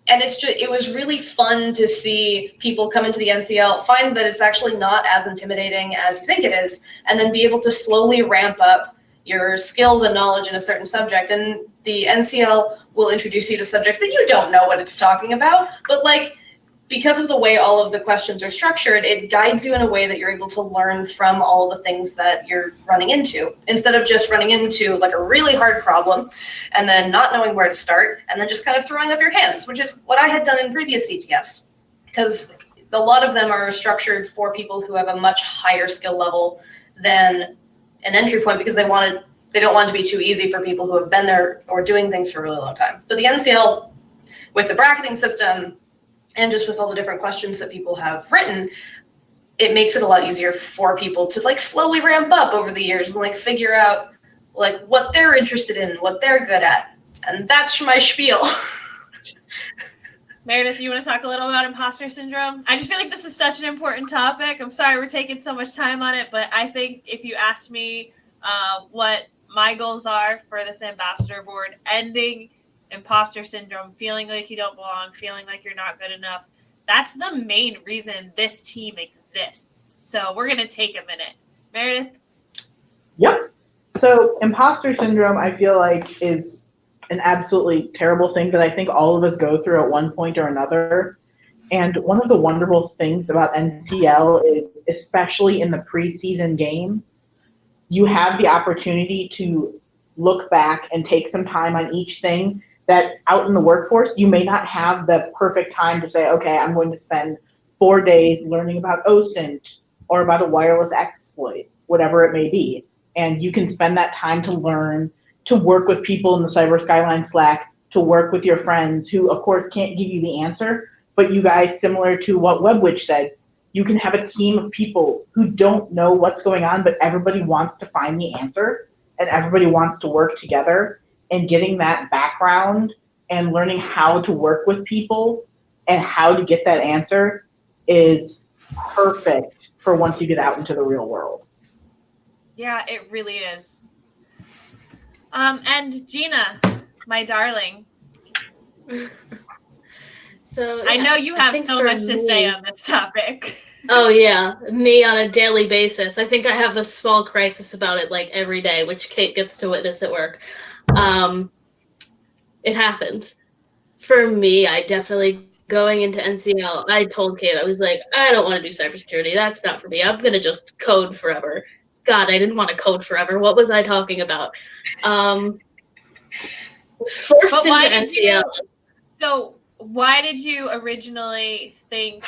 And it was really fun to see people come into the NCL, find that it's actually not as intimidating as you think it is, and then be able to slowly ramp up your skills and knowledge in a certain subject. And the NCL will introduce you to subjects that you don't know what it's talking about, but like, because of the way all of the questions are structured, it guides you in a way that you're able to learn from all the things that you're running into, instead of just running into like a really hard problem and then not knowing where to start and then just kind of throwing up your hands, which is what I had done in previous CTFs, because a lot of them are structured for people who have a much higher skill level than an entry point, because they don't want it to be too easy for people who have been there or doing things for a really long time. But the NCL, with the bracketing system, and just with all the different questions that people have written, it makes it a lot easier for people to like slowly ramp up over the years and like figure out like what they're interested in, what they're good at. And that's my spiel. Meredith, you want to talk a little about imposter syndrome? I just feel like this is such an important topic. I'm sorry we're taking so much time on it, but I think if you asked me what my goals are for this ambassador board, ending imposter syndrome, feeling like you don't belong, feeling like you're not good enough, that's the main reason this team exists. So we're going to take a minute. Meredith? Yep. So imposter syndrome, I feel like, is an absolutely terrible thing that I think all of us go through at one point or another. And one of the wonderful things about NCL is, especially in the preseason game, you have the opportunity to look back and take some time on each thing that out in the workforce, you may not have the perfect time to say, okay, I'm going to spend 4 days learning about OSINT or about a wireless exploit, whatever it may be. And you can spend that time to learn, to work with people in the Cyber Skyline Slack, to work with your friends who, of course, can't give you the answer, but you guys, similar to what WebWitch said, you can have a team of people who don't know what's going on, but everybody wants to find the answer and everybody wants to work together. And getting that background and learning how to work with people and how to get that answer is perfect for once you get out into the real world. Yeah, it really is. And Gina, my darling. So I know you have so much to say on this topic. Oh yeah, me on a daily basis. I think I have a small crisis about it like every day, which Kate gets to witness at work. It happens. For me, I definitely, going into NCL, I told Kate, I was like, I don't want to do cybersecurity. That's not for me. I'm going to just code forever. God, I didn't want to code forever. What was I talking about? Was forced into NCL. So why did you originally think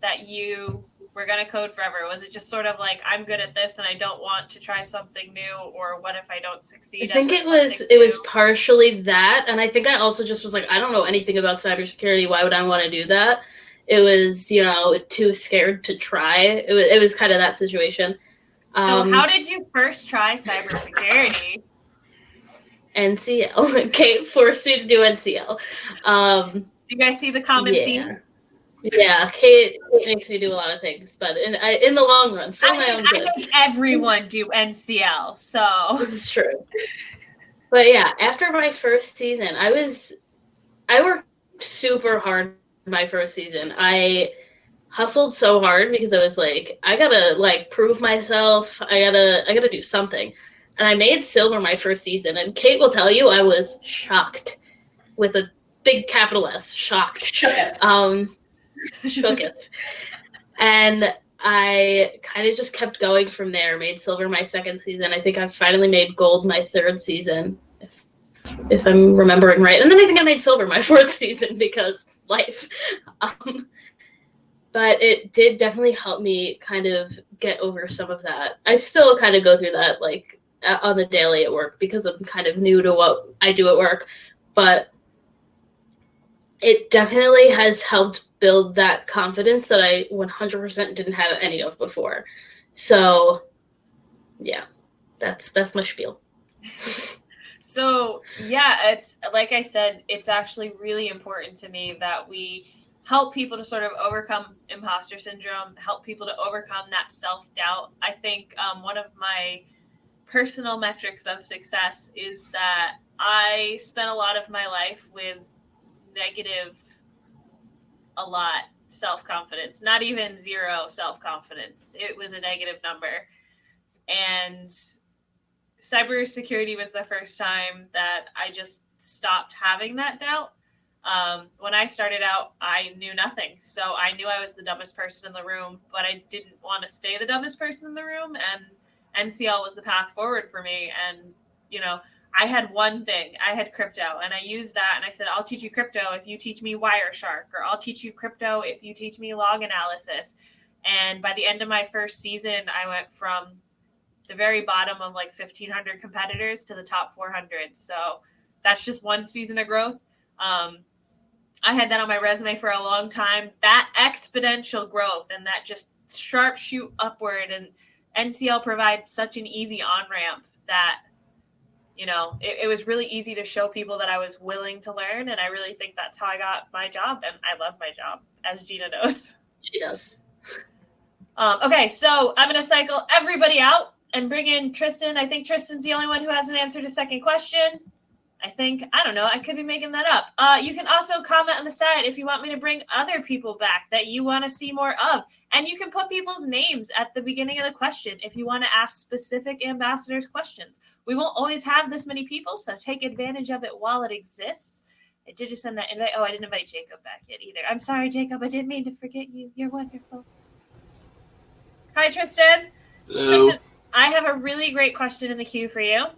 that you were going to code forever? Was it just sort of like, I'm good at this and I don't want to try something new, or what if I don't succeed? I think it was partially that, and I think I also just was like, I don't know anything about cybersecurity. Why would I want to do that? It was, too scared to try. It was kind of that situation. So how did you first try cybersecurity? NCL. Kate forced me to do NCL. Do you guys see the common theme? Yeah, Kate makes me do a lot of things, but in the long run, for my own good. I make everyone do NCL, so this is true. But yeah, after my first season, I worked super hard my first season. I hustled so hard because I was like, I gotta prove myself. I gotta do something, and I made silver my first season. And Kate will tell you, I was shocked, with a big capital S, shocked. Shooketh. And I kind of just kept going from there. Made silver my second season. I think I finally made gold my third season, if I'm remembering right. And then I think I made silver my fourth season because life. But it did definitely help me kind of get over some of that. I still kind of go through that on the daily at work because I'm kind of new to what I do at work. But it definitely has helped build that confidence that I 100% didn't have any of before. So, yeah, that's my spiel. So, yeah, it's like I said, it's actually really important to me that we help people to sort of overcome imposter syndrome, help people to overcome that self-doubt. I think one of my personal metrics of success is that I spent a lot of my life with negative, a lot self-confidence, not even zero self-confidence. It was a negative number. And cybersecurity was the first time that I just stopped having that doubt. When I started out, I knew nothing. So I knew I was the dumbest person in the room, but I didn't want to stay the dumbest person in the room. And NCL was the path forward for me. And, you know, I had one thing. I had crypto, and I used that, and I said, I'll teach you crypto if you teach me Wireshark, or I'll teach you crypto if you teach me log analysis. And by the end of my first season, I went from the very bottom of like 1,500 competitors to the top 400. So that's just one season of growth. I had that on my resume for a long time. That exponential growth and that just sharp shoot upward, and NCL provides such an easy on-ramp that, you know, it was really easy to show people that I was willing to learn. And I really think that's how I got my job. And I love my job, as Gina knows. She does. Okay, so I'm going to cycle everybody out and bring in Tristan. I think Tristan's the only one who hasn't answered a second question. I don't know. I could be making that up. You can also comment on the side if you want me to bring other people back that you want to see more of. And you can put people's names at the beginning of the question if you want to ask specific ambassadors questions. We won't always have this many people, so take advantage of it while it exists. I did just send that invite. Oh, I didn't invite Jacob back yet either. I'm sorry, Jacob. I didn't mean to forget you. You're wonderful. Hi, Tristan. Hello. Tristan, I have a really great question in the queue for you.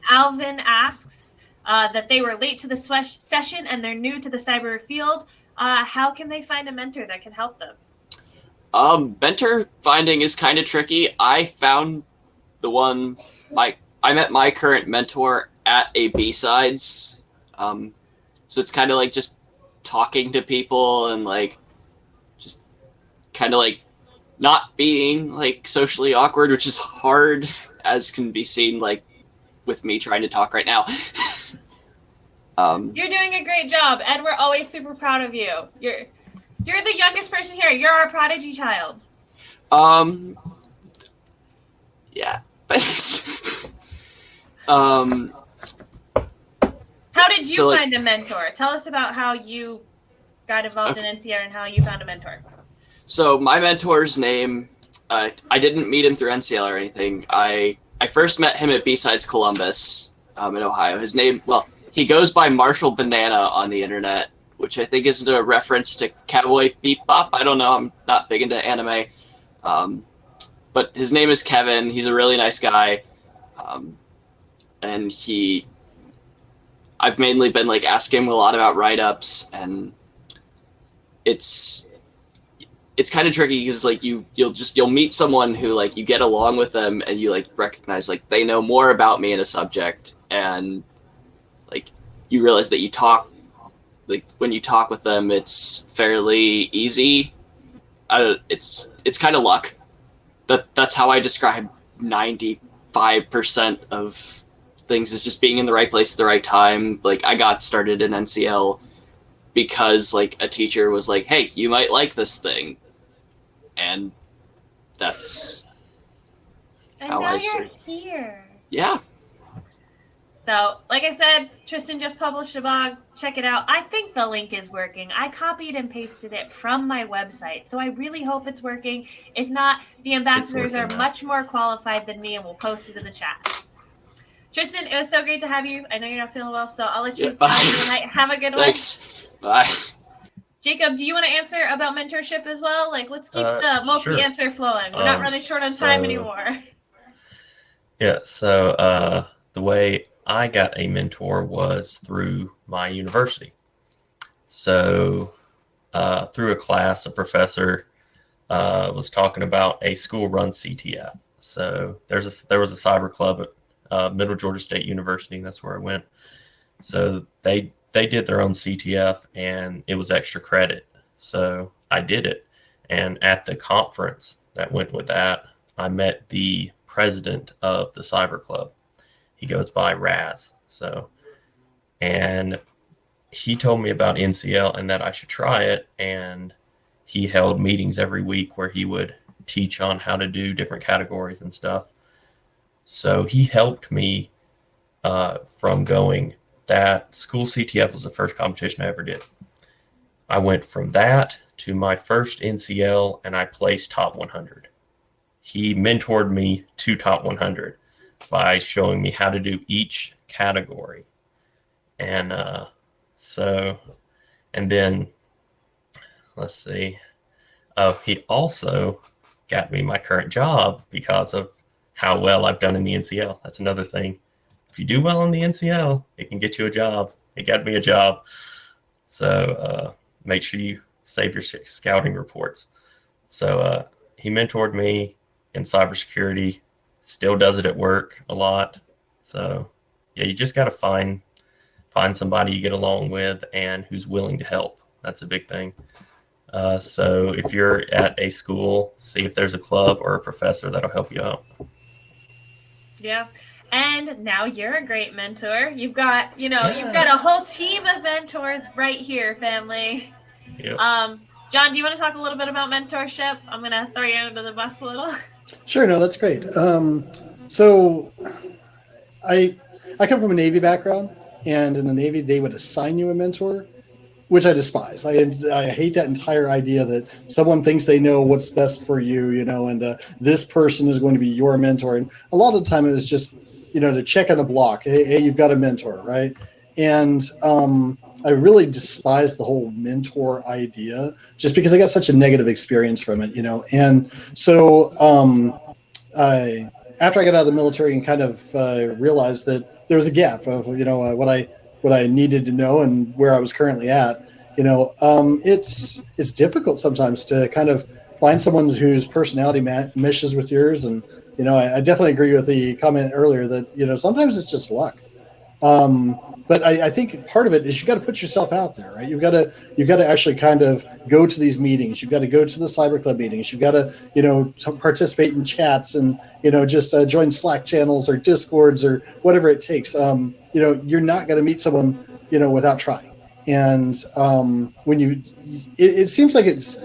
Alvin asks that they were late to the session and they're new to the cyber field. How can they find a mentor that can help them? Mentor finding is kind of tricky. I found the one, I met my current mentor at a B-Sides. So it's kind of like just talking to people and like just kind of like not being like socially awkward, which is hard, as can be seen like with me trying to talk right now. You're doing a great job, and we're always super proud of you. You're the youngest person here. You're our prodigy child. Yeah, thanks. How did you find a mentor? Tell us about how you got involved in NCR and how you found a mentor. So my mentor's name, I didn't meet him through NCL or anything. I first met him at B-Sides Columbus in Ohio. His name, well, he goes by Marshall Banana on the internet, which I think is a reference to Cowboy Bebop. I don't know. I'm not big into anime. But his name is Kevin. He's a really nice guy. And I've mainly been like asking him a lot about write-ups, and it's kind of tricky because like you'll meet someone who like you get along with them and you like recognize like they know more about me in a subject, and like you realize that you talk like when you talk with them it's fairly easy. It's kind of luck. That's how I describe 95% of things, is just being in the right place at the right time. Like I got started in NCL because like a teacher was like, hey, you might like this thing. And that's how I started. Here. Yeah. So, like I said, Tristan just published a blog. Check it out. I think the link is working. I copied and pasted it from my website, so I really hope it's working. If not, the ambassadors are much more qualified than me, and we'll post it in the chat. Tristan, it was so great to have you. I know you're not feeling well, so I'll let you have a good one. Thanks. Bye. Jacob, do you want to answer about mentorship as well? Like, let's keep the multi-answer flowing. We're not running short on time anymore. Yeah, so the way I got a mentor was through my university. So through a class, a professor was talking about a school-run CTF. So there was a cyber club at Middle Georgia State University, and that's where I went. So they they did their own CTF, and it was extra credit. So I did it. And at the conference that went with that, I met the president of the cyber club. He goes by Raz. And he told me about NCL and that I should try it. And he held meetings every week where he would teach on how to do different categories and stuff. So he helped me from going. That school CTF was the first competition I ever did. I went from that to my first NCL, and I placed top 100. He mentored me to top 100 by showing me how to do each category. And and then, let's see. Oh, he also got me my current job because of how well I've done in the NCL. That's another thing. If you do well in the NCL, it can get you a job. It got me a job. So make sure you save your scouting reports. So he mentored me in cybersecurity, still does it at work a lot. So yeah, you just got to find somebody you get along with and who's willing to help. That's a big thing. So if you're at a school, see if there's a club or a professor that'll help you out. Yeah. And now you're a great mentor. You've got, you've got a whole team of mentors right here, family. Yep. John, do you want to talk a little bit about mentorship? I'm going to throw you under the bus a little. Sure. No, that's great. So I come from a Navy background, and in the Navy, they would assign you a mentor, which I despise. I hate that entire idea that someone thinks they know what's best for you, and this person is going to be your mentor. And a lot of the time it was just, to check on the block. Hey, you've got a mentor, right? And I really despise the whole mentor idea just because I got such a negative experience from it, And so after I got out of the military and kind of realized that there was a gap of, what I needed to know and where I was currently at, it's difficult sometimes to kind of find someone whose personality meshes with yours. And, I definitely agree with the comment earlier that, sometimes it's just luck. But I think part of it is you got to put yourself out there, right? You've got to actually kind of go to these meetings. You've got to go to the cyber club meetings. You've got to, participate in chats and, just join Slack channels or Discords or whatever it takes. You're not going to meet someone, without trying. And it seems like it's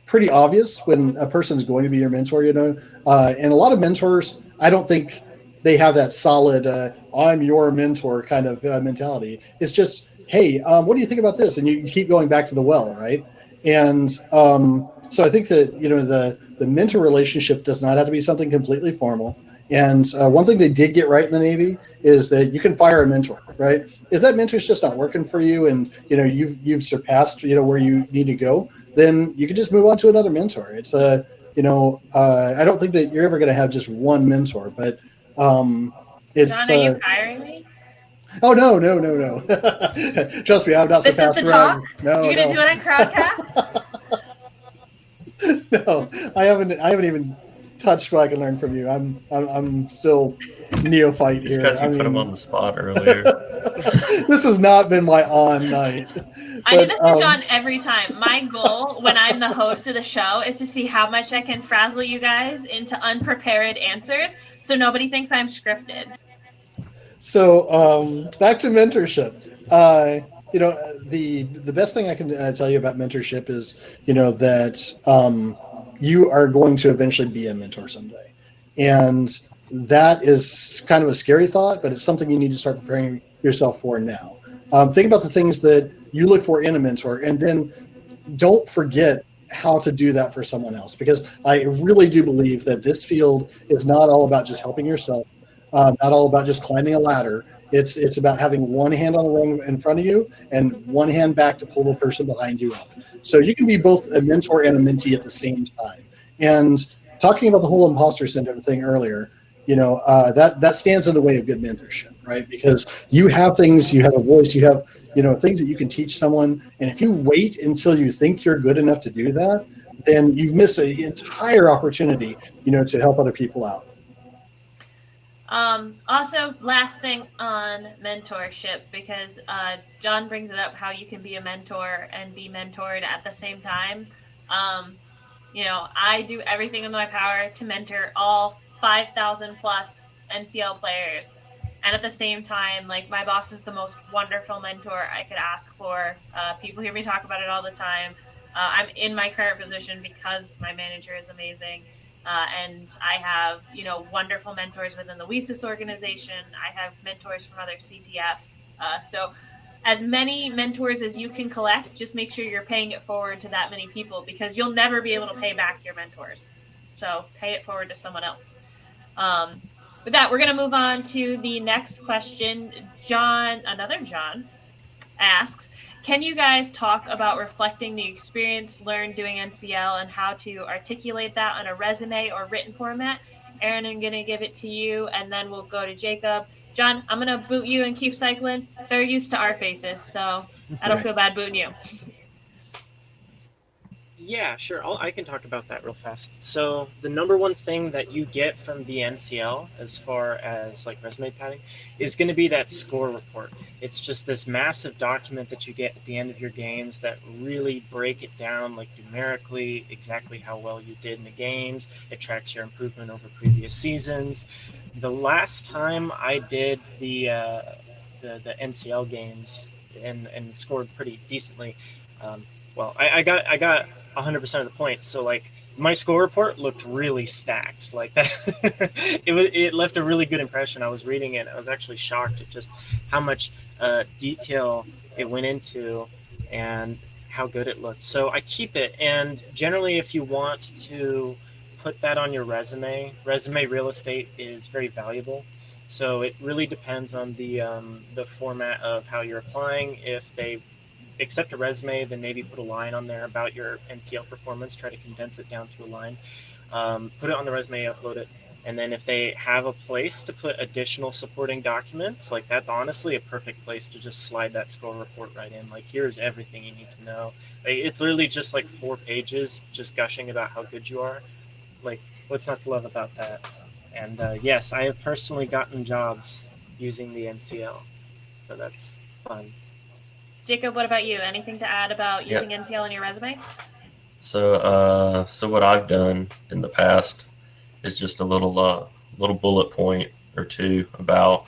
pretty obvious when a person's going to be your mentor, and a lot of mentors, I don't think they have that solid I'm your mentor kind of mentality. It's just, hey, what do you think about this? And you keep going back to the well, right? And so I think that, the mentor relationship does not have to be something completely formal. And one thing they did get right in the Navy is that you can fire a mentor, right? If that mentor's just not working for you and, you've surpassed, where you need to go, then you can just move on to another mentor. It's I don't think that you're ever going to have just one mentor, but it's. John, are you firing me? Oh, no. Trust me, I'm not This surpassed is the talk? No, You're going to do it on Crowdcast? No, I haven't even touched what I can learn from you. I'm still neophyte here. It's because you put him on the spot earlier. This has not been my on night. I do this to John every time. My goal when I'm the host of the show is to see how much I can frazzle you guys into unprepared answers so nobody thinks I'm scripted. So back to mentorship. The best thing I can tell you about mentorship is, that you are going to eventually be a mentor someday. And that is kind of a scary thought, but it's something you need to start preparing yourself for now. Think about the things that you look for in a mentor, and then don't forget how to do that for someone else, because I really do believe that this field is not all about just helping yourself, not all about just climbing a ladder. It's about having one hand on the rung in front of you and one hand back to pull the person behind you up. So you can be both a mentor and a mentee at the same time. And talking about the whole imposter syndrome thing earlier, that stands in the way of good mentorship, right? Because you have things, you have a voice, you have, things that you can teach someone. And if you wait until you think you're good enough to do that, then you've missed an entire opportunity, to help other people out. Also, last thing on mentorship, because John brings it up how you can be a mentor and be mentored at the same time. I do everything in my power to mentor all 5,000 plus NCL players. And at the same time, like, my boss is the most wonderful mentor I could ask for. People hear me talk about it all the time. I'm in my current position because my manager is amazing. And I have, wonderful mentors within the WESIS organization. I have mentors from other CTFs. So as many mentors as you can collect, just make sure you're paying it forward to that many people, because you'll never be able to pay back your mentors. So pay it forward to someone else. With that, we're going to move on to the next question. Another John asks, can you guys talk about reflecting the experience learned doing NCL and how to articulate that on a resume or written format? Aaron, I'm going to give it to you, and then we'll go to Jacob. John, I'm going to boot you and keep cycling. They're used to our faces, so I don't feel bad booting you. Yeah, sure. I can talk about that real fast. So the number one thing that you get from the NCL as far as like resume padding is going to be that score report. It's just this massive document that you get at the end of your games that really break it down like numerically, exactly how well you did in the games. It tracks your improvement over previous seasons. The last time I did the NCL games and scored pretty decently, I got 100% of the points. So like my score report looked really stacked like that. It left a really good impression. I was reading it. I was actually shocked at just how much detail it went into and how good it looked. So I keep it. And generally, if you want to put that on your resume real estate is very valuable. So it really depends on the format of how you're applying. If they accept a resume, then maybe put a line on there about your NCL performance, try to condense it down to a line, put it on the resume, upload it. And then if they have a place to put additional supporting documents, like that's honestly a perfect place to just slide that score report right in. Like, here's everything you need to know. Like, it's literally just like 4 pages just gushing about how good you are. Like, what's not to love about that? And yes, I have personally gotten jobs using the NCL. So that's fun. Jacob, what about you? Anything to add about using NCL in your resume? So what I've done in the past is just a little bullet point or two about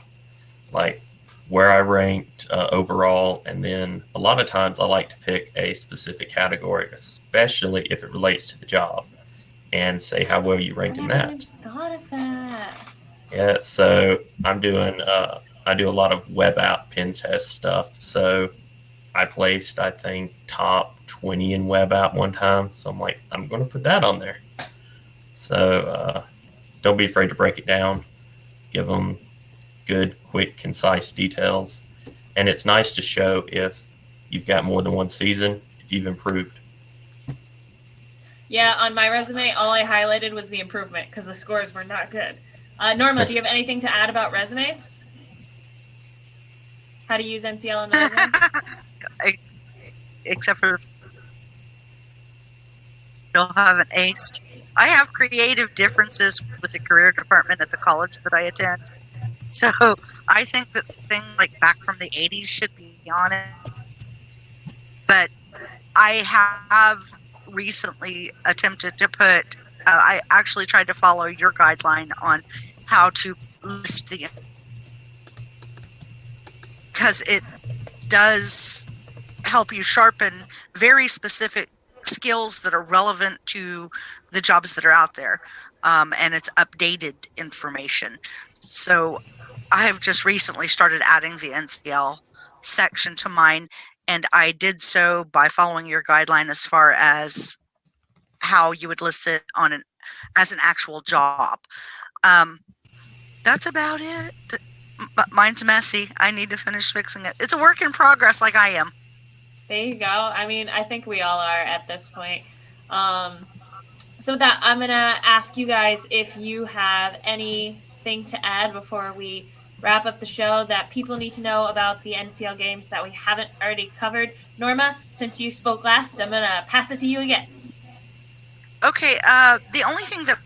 like where I ranked overall, and then a lot of times I like to pick a specific category, especially if it relates to the job, and say how well you ranked in that. Thought of that. Yeah, so I do a lot of web app pen test stuff. So I placed, I think, top 20 in web app one time. So I'm like, I'm going to put that on there. So don't be afraid to break it down. Give them good, quick, concise details. And it's nice to show if you've got more than one season, if you've improved. Yeah, on my resume, all I highlighted was the improvement because the scores were not good. Norma, do you have anything to add about resumes? How to use NCL in the resume? Except for you'll have an ace. I have creative differences with the career department at the college that I attend. So I think that things like back from the 80s should be on it. But I have recently attempted to put, I actually tried to follow your guideline on how to list the, because it does help you sharpen very specific skills that are relevant to the jobs that are out there. And it's updated information. So I have just recently started adding the NCL section to mine, and I did so by following your guideline as far as how you would list it on as an actual job. That's about it. But mine's messy. I need to finish fixing it. It's a work in progress, like I am. There you go. I mean, I think we all are at this point. So with that, I'm going to ask you guys if you have anything to add before we wrap up the show that people need to know about the NCL games that we haven't already covered. Norma, since you spoke last, I'm going to pass it to you again. Okay, the only thing that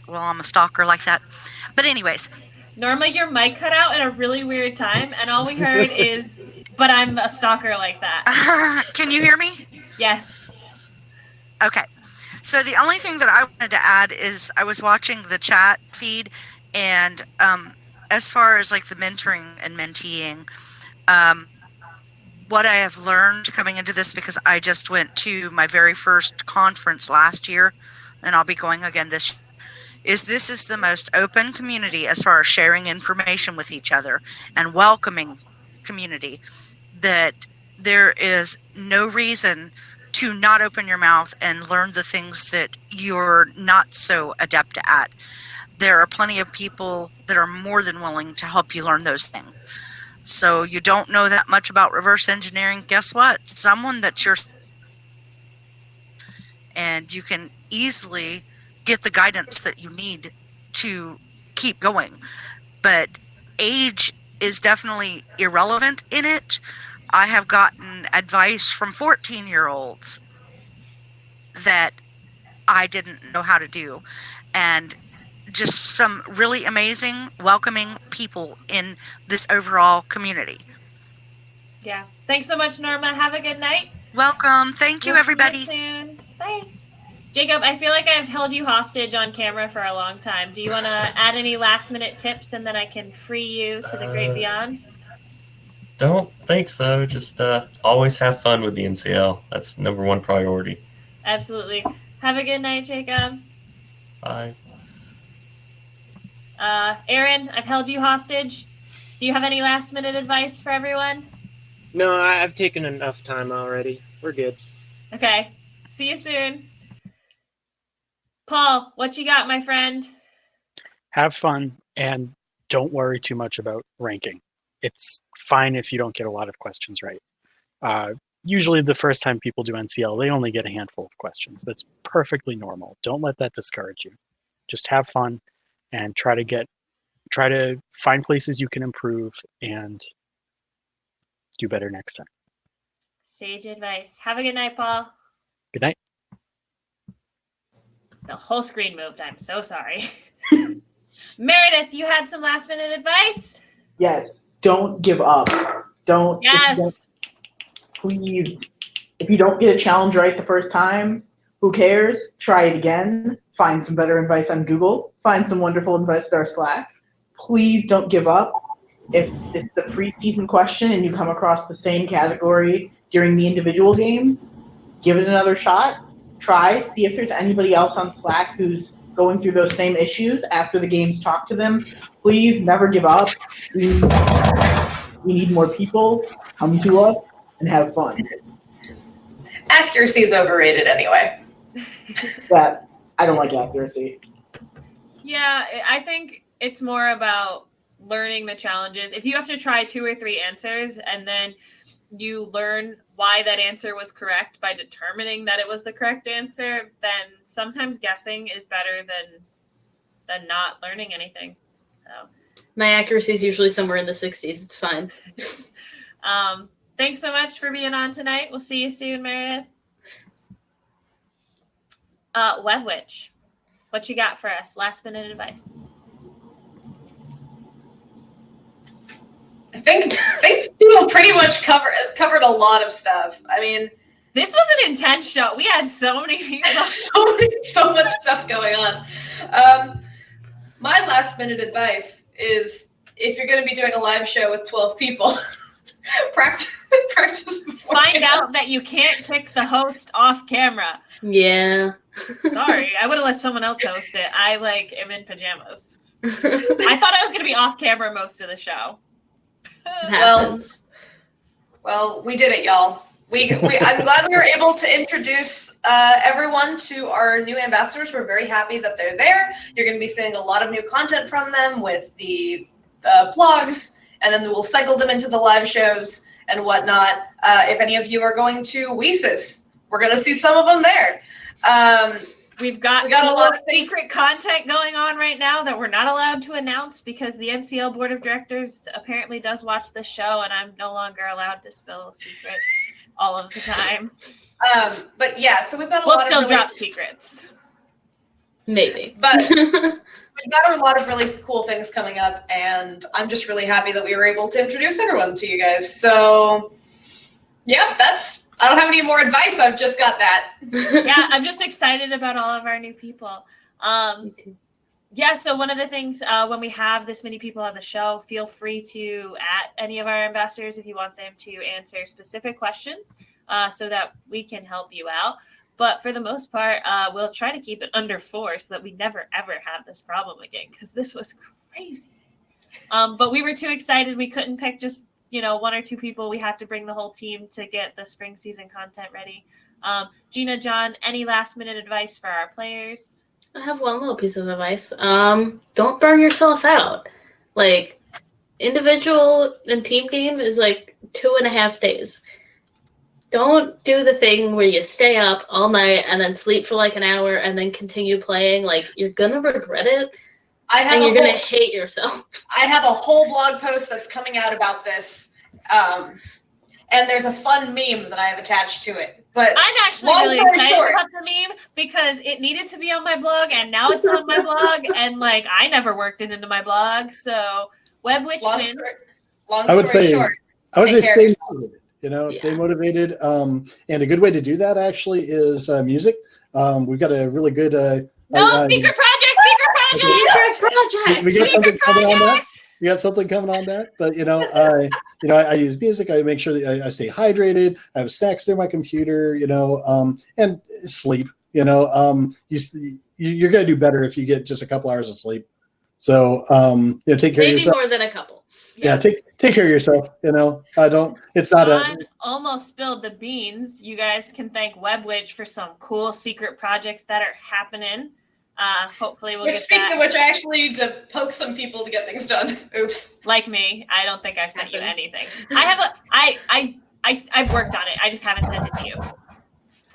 Well, I'm a stalker like that. But anyways. Norma, your mic cut out at a really weird time, and all we heard is, but I'm a stalker like that. Can you hear me? Yes. Okay. So the only thing that I wanted to add is I was watching the chat feed, and as far as like the mentoring and menteeing, what I have learned coming into this, because I just went to my very first conference last year, and I'll be going again this year, is this is the most open community as far as sharing information with each other and welcoming community, that there is no reason to not open your mouth and learn the things that you're not so adept at. There are plenty of people that are more than willing to help you learn those things. So you don't know that much about reverse engineering. Guess what? Someone that's your, and you can easily get the guidance that you need to keep going. But age is definitely irrelevant in it. I have gotten advice from 14-year-olds that I didn't know how to do, and just some really amazing, welcoming people in this overall community. Yeah. Thanks so much, Norma. Have a good night. Welcome. Thank you, everybody. See you soon. Bye. Jacob, I feel like I've held you hostage on camera for a long time. Do you want to add any last-minute tips, and then I can free you to the great beyond? Don't think so. Just always have fun with the NCL. That's #1 priority. Absolutely. Have a good night, Jacob. Bye. Aaron, I've held you hostage. Do you have any last-minute advice for everyone? No, I've taken enough time already. We're good. Okay. See you soon. Paul, what you got, my friend? Have fun and don't worry too much about ranking. It's fine if you don't get a lot of questions right. Usually the first time people do NCL, they only get a handful of questions. That's perfectly normal. Don't let that discourage you. Just have fun and try to find places you can improve and do better next time. Sage advice. Have a good night, Paul. Good night. The whole screen moved. I'm so sorry. Meredith, you had some last minute advice? Yes. Don't give up. Don't. Yes. Please. If you don't get a challenge right the first time, who cares? Try it again. Find some better advice on Google. Find some wonderful advice in our Slack. Please don't give up. If it's the preseason question and you come across the same category during the individual games, give it another shot. Try, see if there's anybody else on Slack who's going through those same issues after the games. Talk to them. Please never give up. We need more people. Come to us and have fun. Accuracy is overrated anyway. That I don't like accuracy. Yeah, I think it's more about learning the challenges. If you have to try 2 or 3 answers and then you learn why that answer was correct by determining that it was the correct answer, then sometimes guessing is better than not learning anything. So my accuracy is usually somewhere in the 60s. It's fine. Thanks so much for being on tonight. We'll see you soon, Meredith. Webwitch, what you got for us? Last minute advice. I think people pretty much covered a lot of stuff. I mean, this was an intense show. We had so many people, so much stuff going on. My last minute advice is, if you're going to be doing a live show with 12 people, practice before. Find out that you can't kick the host off camera. Yeah. Sorry, I would have let someone else host it. I am in pajamas. I thought I was going to be off camera most of the show. Well, we did it, y'all. I'm glad we were able to introduce everyone to our new ambassadors. We're very happy that they're there. You're going to be seeing a lot of new content from them with the blogs, and then we'll cycle them into the live shows and whatnot. If any of you are going to WESIS, we're going to see some of them there. We got a lot of secret content going on right now that we're not allowed to announce because the NCL Board of Directors apparently does watch the show, and I'm no longer allowed to spill secrets all of the time. But yeah, so we've got a we'll lot still of drop secrets. Maybe. But we've got a lot of really cool things coming up, and I'm just really happy that we were able to introduce everyone to you guys. So, yeah, I don't have any more advice. I've just got that. Yeah, I'm just excited about all of our new people. Yeah, so one of the things when we have this many people on the show, feel free to at any of our ambassadors if you want them to answer specific questions so that we can help you out. But for the most part, we'll try to keep it under 4 so that we never, ever have this problem again, because this was crazy. But we were too excited. We couldn't pick just, 1 or 2 people. We had to bring the whole team to get the spring season content ready. Gina, John, any last minute advice for our players? I have one little piece of advice. Don't burn yourself out. Like, individual and team game is like 2.5 days. Don't do the thing where you stay up all night and then sleep for like an hour and then continue playing. Like, you're gonna regret it. And you're gonna hate yourself. I have a whole blog post that's coming out about this. And there's a fun meme that I have attached to it. But I'm actually really excited about the meme because it needed to be on my blog and now it's on my blog. And I never worked it into my blog. So WebWitch wins. I would say stay motivated. Stay motivated. And a good way to do that actually is music. We've got a really good secret project. We got something coming on that. But I use music. I make sure that I stay hydrated. I have snacks near my computer. And sleep. You're gonna do better if you get just a couple hours of sleep. So take care of yourself. Maybe more than a couple. Yeah, take care of yourself. John almost spilled the beans. You guys can thank WebWitch for some cool secret projects that are happening. Hopefully we'll get speaking that. of which, I actually need to poke some people to get things done. Oops. Like me, I don't think I've sent you anything. I've worked on it. I just haven't sent it to you.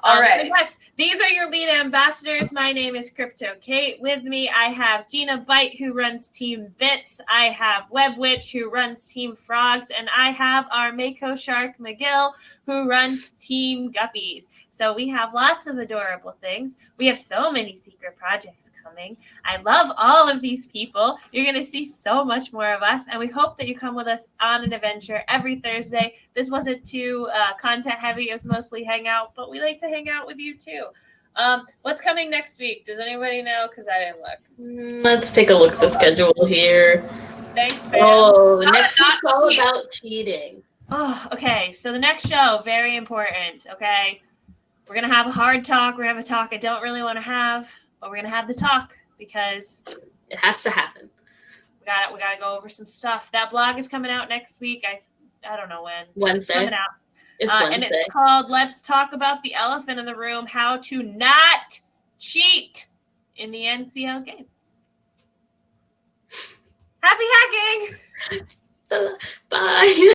All right. Yes, these are your lead ambassadors. My name is Crypto Kate. With me, I have Gina Bite, who runs Team Bits. I have WebWitch, who runs Team Frogs. And I have our Mako Shark Mcgill, who runs Team Guppies. So we have lots of adorable things. We have so many secret projects coming. I love all of these people. You're going to see so much more of us. And we hope that you come with us on an adventure every Thursday. This wasn't too content heavy. It was mostly hangout, but we like to hang out with you too. What's coming next week? Does anybody know? Because I didn't look. Let's take a look at the schedule here. Thanks, man. Next week's all about cheating. Oh, okay. So the next show, very important. Okay. We're going to have a hard talk. We're going to have a talk I don't really want to have, but we're going to have the talk because it has to happen. We got to go over some stuff. That blog is coming out next week. I don't know when. Wednesday. It's coming out. It's Wednesday. And it's called Let's Talk About the Elephant in the Room, How to Not Cheat in the NCL Games. Happy hacking! Bye.